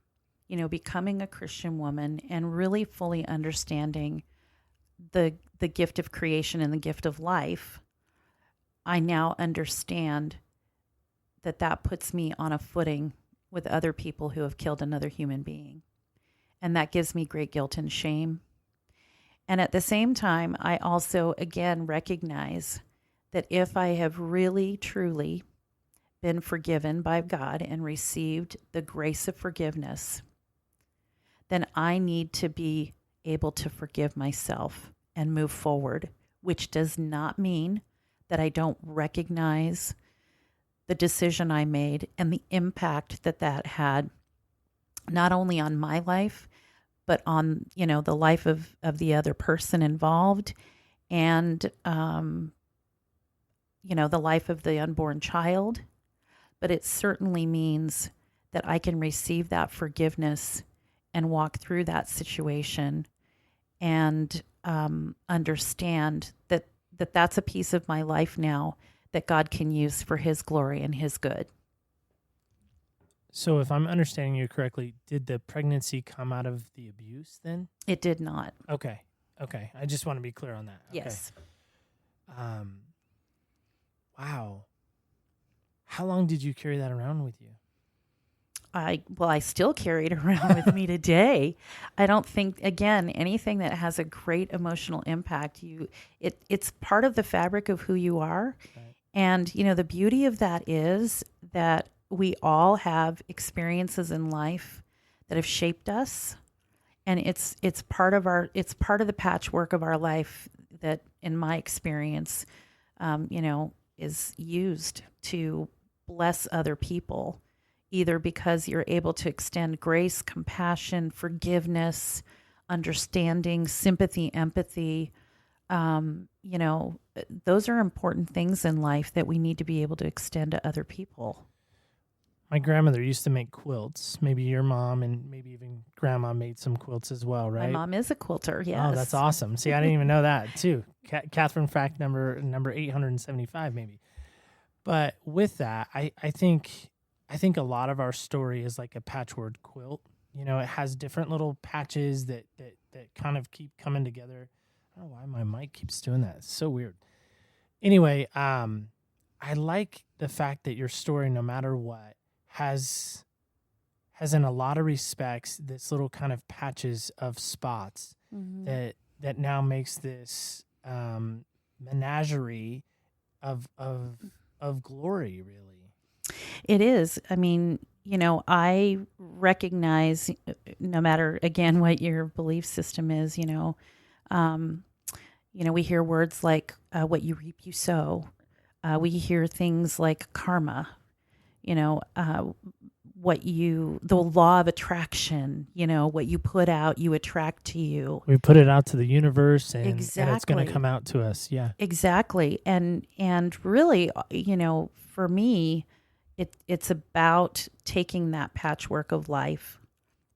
becoming a Christian woman and really fully understanding the gift of creation and the gift of life, I now understand that puts me on a footing with other people who have killed another human being. And that gives me great guilt and shame. And at the same time, I also, again, recognize that if I have really, truly been forgiven by God and received the grace of forgiveness, then I need to be able to forgive myself and move forward, which does not mean that I don't recognize the decision I made and the impact that had, not only on my life, but on, the life of the other person involved, and, the life of the unborn child. But it certainly means that I can receive that forgiveness and walk through that situation and understand that that's a piece of my life now that God can use for his glory and his good. So if I'm understanding you correctly, did the pregnancy come out of the abuse then? It did not. Okay. I just want to be clear on that. Yes. Okay. Wow. How long did you carry that around with you? I still carry it around with me today. I don't think, again, anything that has a great emotional impact, it's part of the fabric of who you are. Right. And, the beauty of that is that we all have experiences in life that have shaped us. And it's part of the patchwork of our life that, in my experience, is used to bless other people, either because you're able to extend grace, compassion, forgiveness, understanding, sympathy, empathy. Those are important things in life that we need to be able to extend to other people. My grandmother used to make quilts. Maybe your mom and maybe even grandma made some quilts as well, right? My mom is a quilter, yes. Oh, that's awesome. See, I didn't even know that too. Kathyrn fact number 875 maybe. But with that, I think a lot of our story is like a patchwork quilt. It has different little patches that kind of keep coming together. I don't know why my mic keeps doing that. It's so weird. Anyway, I like the fact that your story, no matter what, has in a lot of respects this little kind of patches of spots that now makes this menagerie of glory, really. It is. I mean, I recognize, no matter, again, what your belief system is, we hear words like what you reap, you sow. We hear things like karma, the law of attraction, what you put out, you attract to you. We put it out to the universe and it's going Exactly. to come out to us. Yeah. Exactly. And really, for me, it's about taking that patchwork of life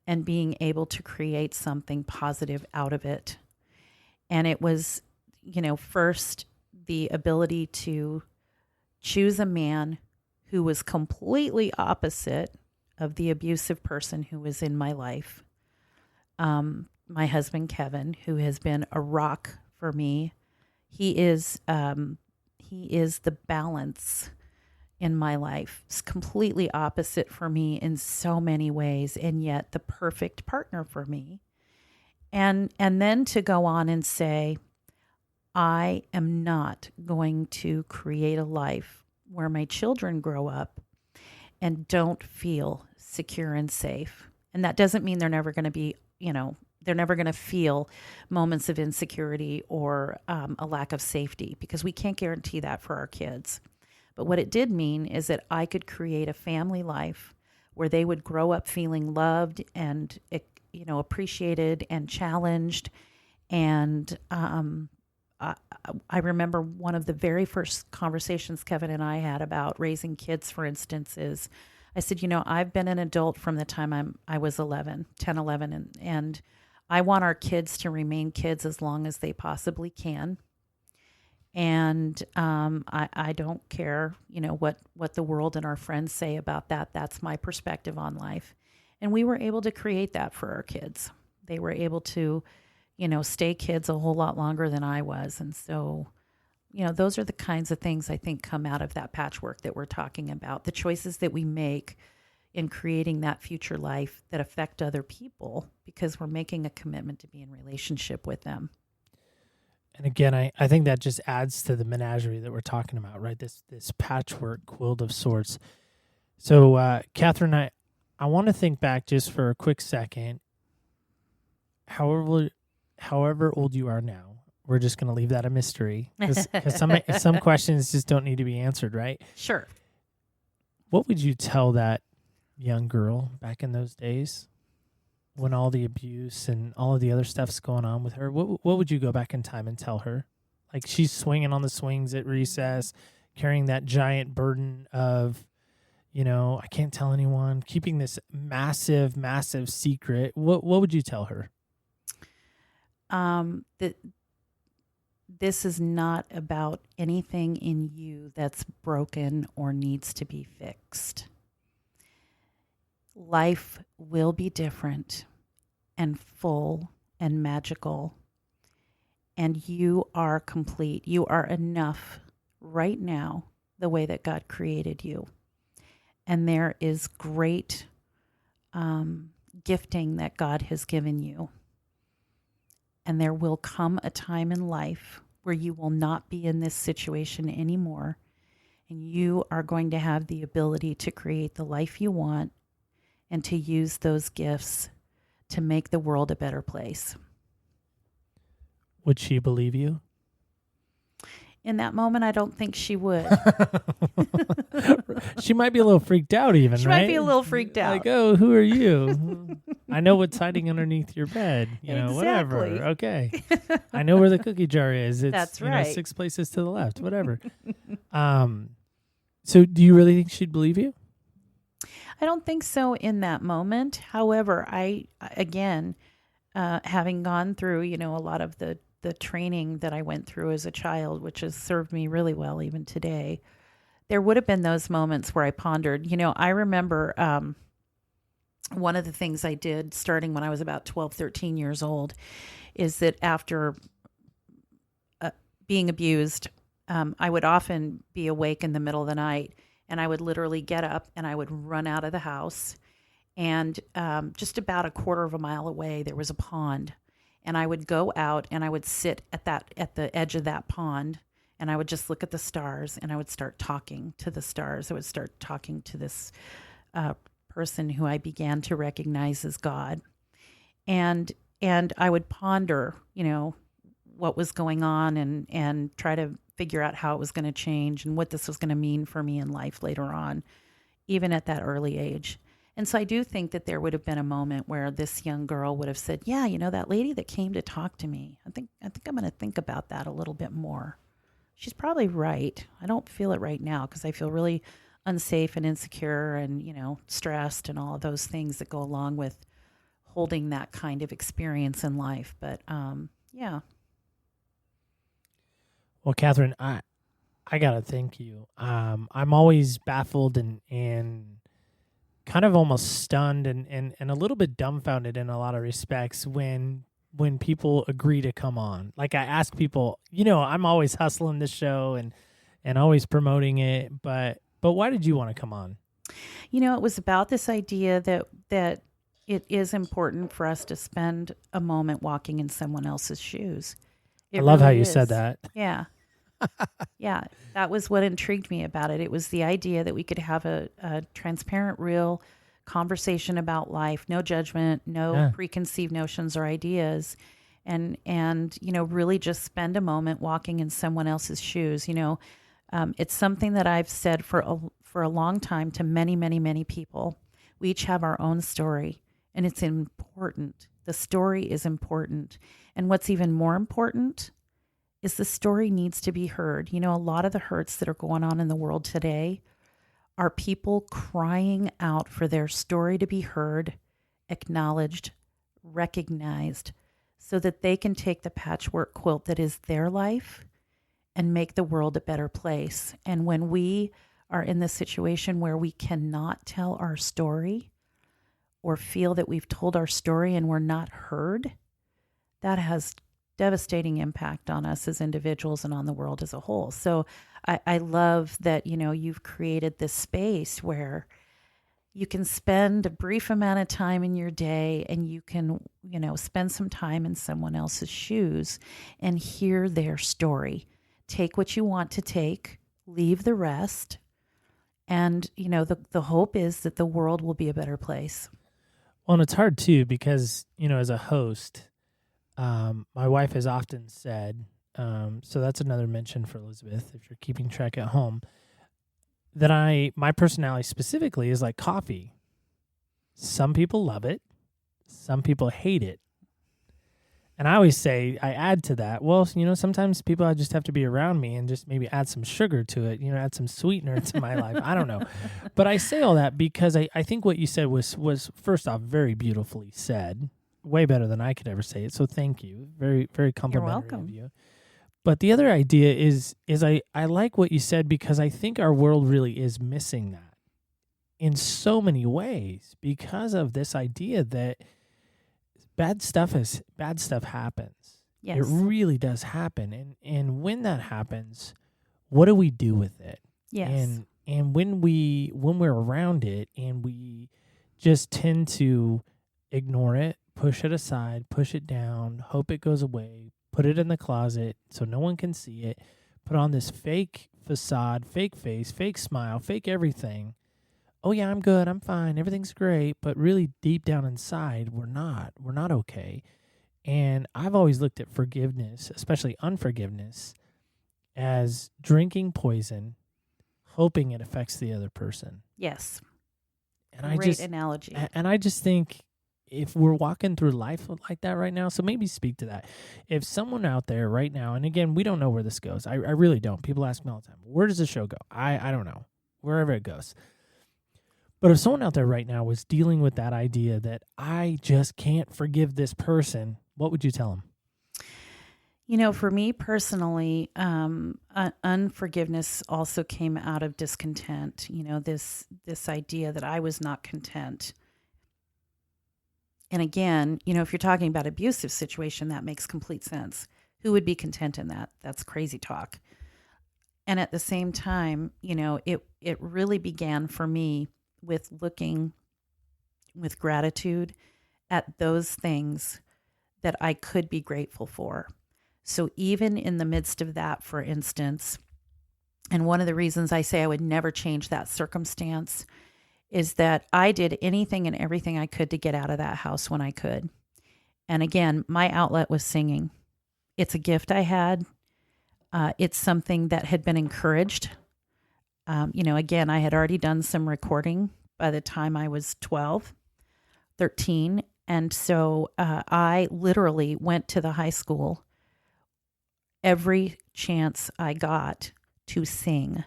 and being able to create something positive out of it. And it was, first the ability to choose a man who was completely opposite of the abusive person who was in my life. My husband, Kevin, who has been a rock for me. He is the balance in my life. It's completely opposite for me in so many ways, and yet the perfect partner for me. And then to go on and say, I am not going to create a life where my children grow up and don't feel secure and safe. And that doesn't mean they're never going to be, they're never going to feel moments of insecurity or a lack of safety, because we can't guarantee that for our kids. But what it did mean is that I could create a family life where they would grow up feeling loved and, appreciated and challenged. And I remember one of the very first conversations Kevin and I had about raising kids, for instance, is I said, I've been an adult from the time I was 10, 11, and I want our kids to remain kids as long as they possibly can. And I don't care, what the world and our friends say about that. That's my perspective on life. And we were able to create that for our kids. They were able to, stay kids a whole lot longer than I was. And so, those are the kinds of things I think come out of that patchwork that we're talking about. The choices that we make in creating that future life that affect other people because we're making a commitment to be in relationship with them. And again, I think that just adds to the menagerie that we're talking about, right? This patchwork quilt of sorts. So, Kathyrn, I want to think back just for a quick second. However old you are now, we're just going to leave that a mystery because some questions just don't need to be answered, right? Sure. What would you tell that young girl back in those days when all the abuse and all of the other stuff's going on with her? What would you go back in time and tell her? Like, she's swinging on the swings at recess, carrying that giant burden of, I can't tell anyone, keeping this massive, massive secret. What would you tell her? That this is not about anything in you that's broken or needs to be fixed. Life will be different and full and magical, and you are complete. You are enough right now the way that God created you. And there is great gifting that God has given you. And there will come a time in life where you will not be in this situation anymore. And you are going to have the ability to create the life you want and to use those gifts to make the world a better place. Would she believe you? In that moment, I don't think she would. She might be a little freaked out even, She right? might be a little freaked out. Like, oh, who are you? I know what's hiding underneath your bed. Whatever. Exactly. Okay. I know where the cookie jar is. It's, That's right. 6 places to the left, whatever. So do you really think she'd believe you? I don't think so in that moment. However, having gone through, a lot of the training that I went through as a child, which has served me really well even today, there would have been those moments where I pondered. I remember one of the things I did starting when I was about 12, 13 years old is that after being abused, I would often be awake in the middle of the night, and I would literally get up and I would run out of the house. And just about a quarter of a mile away, there was a pond. And I would go out and I would sit at the edge of that pond, and I would just look at the stars, and I would start talking to the stars. I would start talking to this person who I began to recognize as God. And I would ponder, what was going on and try to figure out how it was going to change and what this was going to mean for me in life later on, even at that early age. And so I do think that there would have been a moment where this young girl would have said, yeah, that lady that came to talk to me, I think I'm going to think about that a little bit more. She's probably right. I don't feel it right now because I feel really unsafe and insecure and, stressed and all of those things that go along with holding that kind of experience in life. But yeah. Well, Kathyrn, I gotta thank you. I'm always baffled and kind of almost stunned and a little bit dumbfounded in a lot of respects when people agree to come on. Like I ask people, I'm always hustling this show and always promoting it, but why did you want to come on? It was about this idea that it is important for us to spend a moment walking in someone else's shoes. I love how you said that. Yeah. Yeah. That was what intrigued me about it. It was the idea that we could have a transparent, real conversation about life, no judgment, no preconceived notions or ideas, and really just spend a moment walking in someone else's shoes. It's something that I've said for a long time to many, many, many people. We each have our own story, and it's important. The story is important. And what's even more important is the story needs to be heard. A lot of the hurts that are going on in the world today are people crying out for their story to be heard, acknowledged, recognized, so that they can take the patchwork quilt that is their life and make the world a better place. And when we are in this situation where we cannot tell our story or feel that we've told our story and we're not heard, that has devastating impact on us as individuals and on the world as a whole. So I love that, you've created this space where you can spend a brief amount of time in your day and you can, spend some time in someone else's shoes and hear their story. Take what you want to take, leave the rest. And, the hope is that the world will be a better place. Well, and it's hard too, because, as a host, my wife has often said, so that's another mention for Elizabeth, if you're keeping track at home, that my personality specifically is like coffee. Some people love it. Some people hate it. And I always say, I add to that, well, sometimes people just have to be around me and just maybe add some sugar to it, add some sweetener to my life. I don't know. But I say all that because I think what you said was first off, very beautifully said. Way better than I could ever say it. So thank you. Very, very complimentary of you. But the other idea is I like what you said because I think our world really is missing that in so many ways because of this idea that bad stuff happens. Yes. It really does happen. And when that happens, what do we do with it? Yes. And when we're around it and we just tend to ignore it, push it aside, push it down, hope it goes away, put it in the closet so no one can see it, put on this fake facade, fake face, fake smile, fake everything. Oh yeah, I'm good, I'm fine, everything's great, but really deep down inside, we're not okay. And I've always looked at forgiveness, especially unforgiveness, as drinking poison, hoping it affects the other person. Yes. And Great analogy. And I just think if we're walking through life like that right now, so maybe speak to that. If someone out there right now, and again, we don't know where this goes. I really don't. People ask me all the time, where does the show go? I don't know. Wherever it goes. But if someone out there right now was dealing with that idea that I just can't forgive this person, what would you tell them? For me personally, unforgiveness also came out of discontent. This idea that I was not content. And again, if you're talking about abusive situation, that makes complete sense. Who would be content in that? That's crazy talk. And at the same time, it really began for me with looking with gratitude at those things that I could be grateful for. So even in the midst of that, for instance, and one of the reasons I say I would never change that circumstance is that I did anything and everything I could to get out of that house when I could. And again, my outlet was singing. It's a gift I had. It's something that had been encouraged. Again, I had already done some recording by the time I was 12, 13. And so I literally went to the high school every chance I got to sing.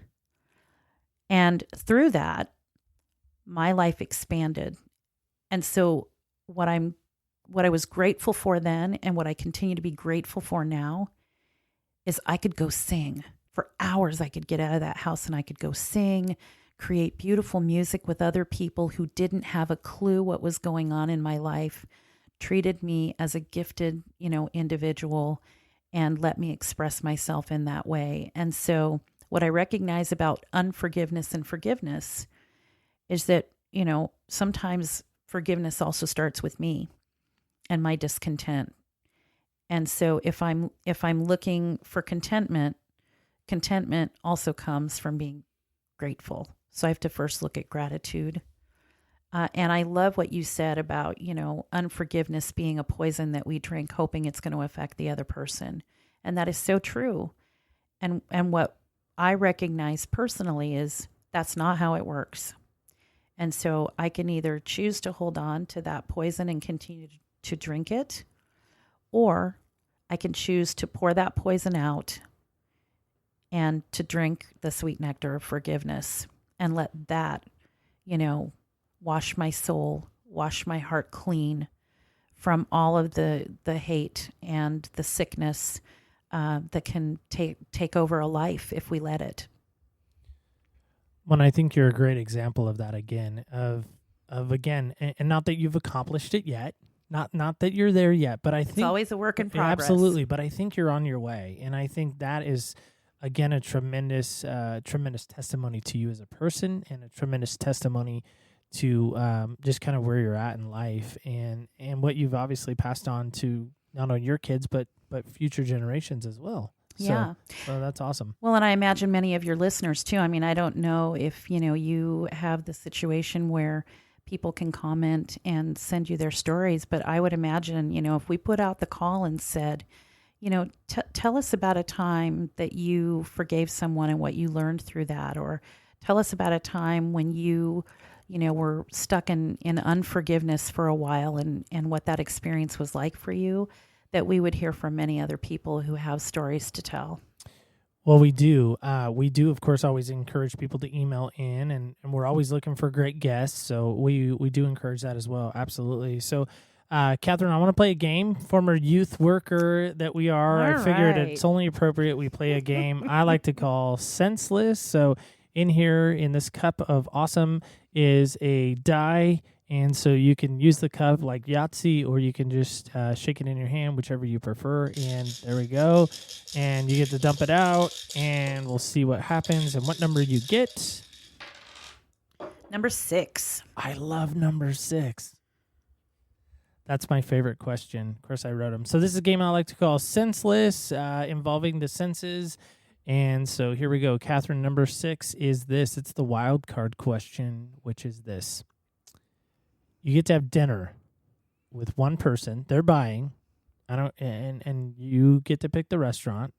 And through that, my life expanded. And so what I was grateful for then and what I continue to be grateful for now is I could go sing. For hours I could get out of that house and I could go sing, create beautiful music with other people who didn't have a clue what was going on in my life, treated me as a gifted, individual, and let me express myself in that way. And so what I recognize about unforgiveness and forgiveness is that, sometimes forgiveness also starts with me and my discontent. And so if I'm looking for contentment also comes from being grateful. So I have to first look at gratitude. And I love what you said about, unforgiveness being a poison that we drink, hoping it's going to affect the other person. And that is so true. And what I recognize personally is that's not how it works. And so I can either choose to hold on to that poison and continue to drink it, or I can choose to pour that poison out and to drink the sweet nectar of forgiveness and let that, wash my soul, wash my heart clean from all of the hate and the sickness that can take over a life if we let it. Well, I think you're a great example of that again, and not that you've accomplished it yet, not that you're there yet, but I think it's always a work in progress. Absolutely, but I think you're on your way, and I think that is, again, a tremendous testimony to you as a person, and a tremendous testimony to just kind of where you're at in life, and what you've obviously passed on to not only your kids but future generations as well. Yeah. So that's awesome. Well, and I imagine many of your listeners too. I mean, I don't know if, you have the situation where people can comment and send you their stories, but I would imagine, if we put out the call and said, tell us about a time that you forgave someone and what you learned through that, or tell us about a time when you were stuck in unforgiveness for a while and what that experience was like for you, that we would hear from many other people who have stories to tell. Well, we do. We do, of course, always encourage people to email in, and we're always looking for great guests. So we do encourage that as well. Absolutely. So, Kathyrn, I want to play a game. Former youth worker that we are, I figured it's only appropriate we play a game I like to call Senseless. So in here, in this cup of awesome, is a die. And so you can use the cup like Yahtzee, or you can just shake it in your hand, whichever you prefer. And there we go. And you get to dump it out, and we'll see what happens and what number you get. Number 6. I love number 6. That's my favorite question. Of course, I wrote them. So this is a game I like to call Senseless, involving the senses. And so here we go. Kathyrn, number 6 is this. It's the wild card question, which is this. You get to have dinner with one person. They're buying. And you get to pick the restaurant.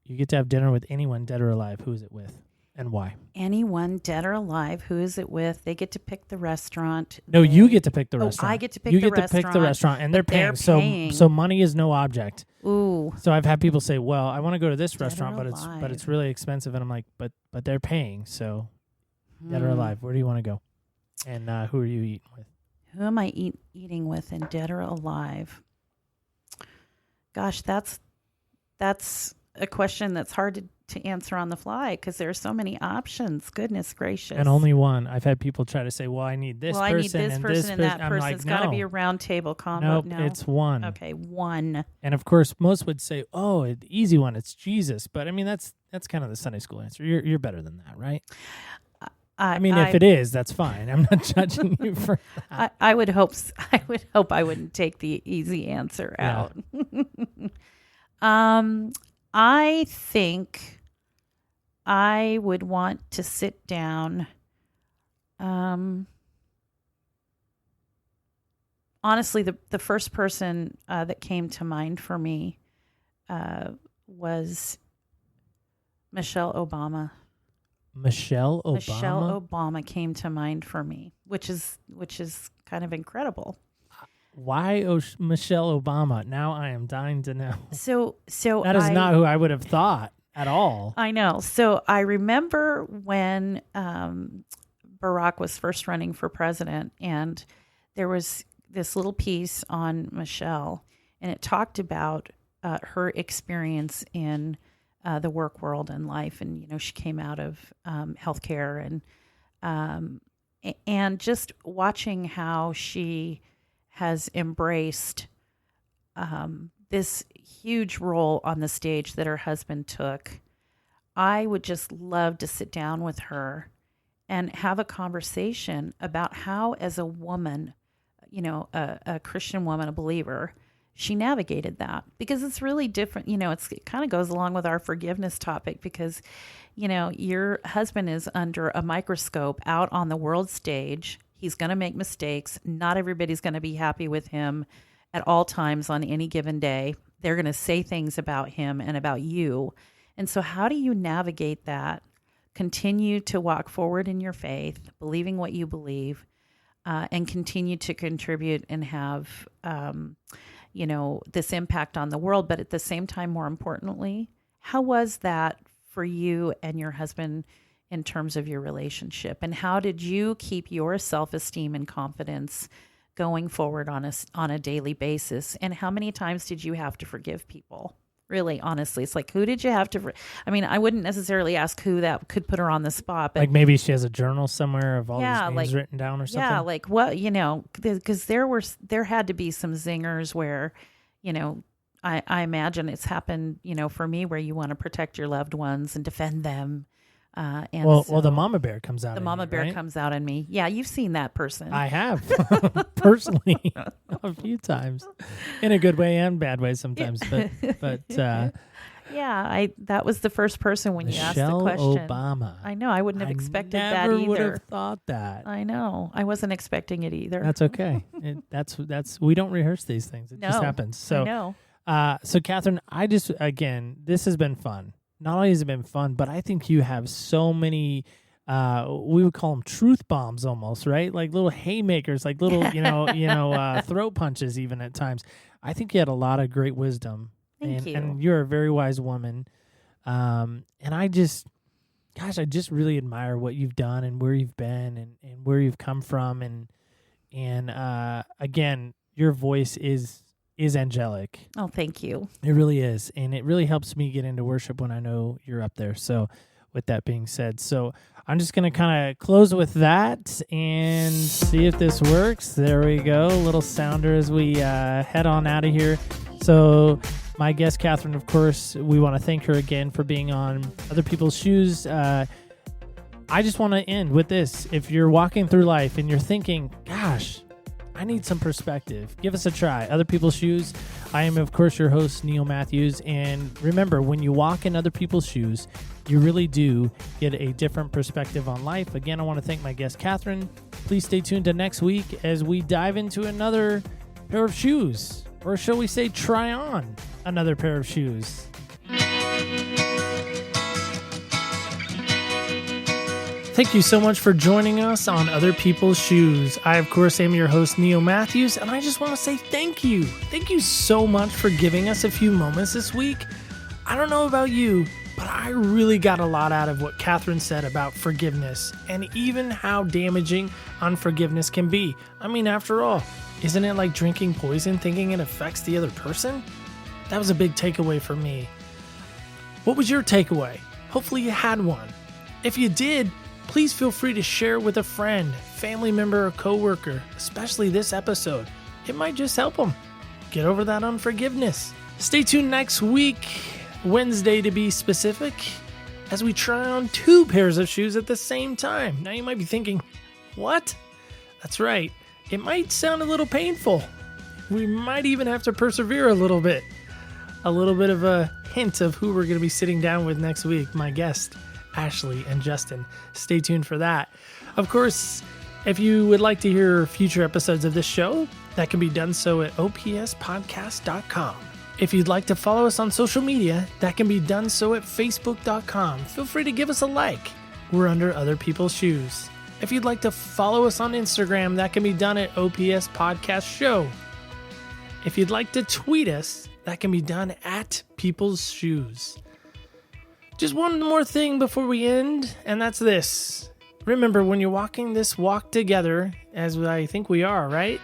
You get to have dinner with anyone, dead or alive. Who is it with and why? Anyone, dead or alive. Who is it with? They get to pick the restaurant. No, you get to pick the restaurant. I get to pick the restaurant. You get to pick the restaurant, and they're paying. paying. So money is no object. Ooh. So I've had people say, "Well, I want to go to this Dead restaurant, or but it's really expensive." And I'm like, "But they're paying." So dead or alive, where do you want to go? And who are you eating with? Who am I eating with, and dead or alive? Gosh, that's a question that's hard to answer on the fly because there are so many options. Goodness gracious. And only one. I've had people try to say, "Well, I need this person, I need this person and that person." Like, it's got to be a round table combo. Nope, No, it's one. Okay, one. And of course, most would say, "Oh, the easy one. It's Jesus." But I mean, that's kind of the Sunday school answer. You're better than that, right? I mean, if it is, that's fine. I'm not judging you for that. I would hope I wouldn't take the easy answer out. I think I would want to sit down. Honestly, the first person that came to mind for me was Michelle Obama. Michelle Obama? Michelle Obama came to mind for me, which is kind of incredible. Why Michelle Obama? Now I am dying to know. So that is not who I would have thought at all. I know. So I remember when Barack was first running for president, and there was this little piece on Michelle, and it talked about her experience in the work world and life, and she came out of healthcare, and just watching how she has embraced this huge role on the stage that her husband took. I would just love to sit down with her and have a conversation about how, as a woman, a Christian woman, a believer, she navigated that, because it's really different. It kind of goes along with our forgiveness topic, because, your husband is under a microscope out on the world stage. He's going to make mistakes. Not everybody's going to be happy with him at all times on any given day. They're going to say things about him and about you. And so how do you navigate that? Continue to walk forward in your faith, believing what you believe, and continue to contribute and have, this impact on the world. But at the same time, more importantly, how was that for you and your husband in terms of your relationship? And how did you keep your self-esteem and confidence going forward on a daily basis? And how many times did you have to forgive people? Really, honestly, it's like, who did you have to? I wouldn't necessarily ask who that could put her on the spot, but like maybe she has a journal somewhere of all these names written down or something. Yeah, like what, because there had to be some zingers where, I imagine it's happened, for me, where you want to protect your loved ones and defend them. Well, the mama bear comes out. The mama bear right? comes out in me. Yeah, you've seen that person. I have personally a few times, in a good way and bad way sometimes. But yeah, that was the first person when Michelle you asked the question. Obama. I know. I wouldn't have expected that either. Never would have thought that. I know. I wasn't expecting it either. That's okay. That's we don't rehearse these things. It just happens. So I know. So Kathyrn, this has been fun. Not only has it been fun, but I think you have so many, we would call them truth bombs almost, right? Like little haymakers, like little, throat punches even at times. I think you had a lot of great wisdom. Thank you. And you're a very wise woman. And I just really admire what you've done and where you've been and where you've come from. And again, your voice is angelic. Oh, thank you. It really is. And it really helps me get into worship when I know you're up there. So with that being said, so I'm just going to kind of close with that and see if this works. There we go. A little sounder as we head on out of here. So my guest, Kathyrn, of course, we want to thank her again for being on Other People's Shoes. I just want to end with this. If you're walking through life and you're thinking, gosh, I need some perspective, give us a try. Other People's Shoes. I am, of course, your host, Neil Matthews. And remember, when you walk in other people's shoes, you really do get a different perspective on life. Again, I want to thank my guest, Kathyrn. Please stay tuned to next week as we dive into another pair of shoes. Or shall we say, try on another pair of shoes. Thank you so much for joining us on Other People's Shoes. I, of course, am your host, Neil Matthews, and I just want to say thank you. Thank you so much for giving us a few moments this week. I don't know about you, but I really got a lot out of what Kathyrn said about forgiveness and even how damaging unforgiveness can be. I mean, after all, isn't it like drinking poison thinking it affects the other person? That was a big takeaway for me. What was your takeaway? Hopefully you had one. If you did, please feel free to share it with a friend, family member, or coworker, especially this episode. It might just help them get over that unforgiveness. Stay tuned next week, Wednesday to be specific, as we try on 2 pairs of shoes at the same time. Now you might be thinking, what? That's right. It might sound a little painful. We might even have to persevere a little bit. A little bit of a hint of who we're going to be sitting down with next week, my guest, Ashley and Justin. Stay tuned for that. Of course, if you would like to hear future episodes of this show, that can be done so at opspodcast.com. If you'd like to follow us on social media, that can be done so at facebook.com. Feel free to give us a like. We're under Other People's Shoes. If you'd like to follow us on Instagram, that can be done at OPS Podcast Show. If you'd like to tweet us, that can be done at People's Shoes. Just one more thing before we end, and that's this. Remember, when you're walking this walk together, as I think we are, right?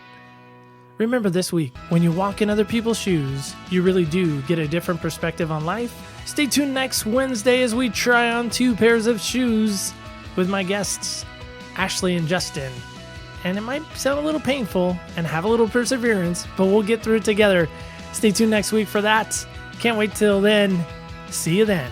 Remember this week, when you walk in other people's shoes, you really do get a different perspective on life. Stay tuned next Wednesday as we try on 2 pairs of shoes with my guests, Ashley and Justin. And it might sound a little painful and have a little perseverance, but we'll get through it together. Stay tuned next week for that. Can't wait till then. See you then.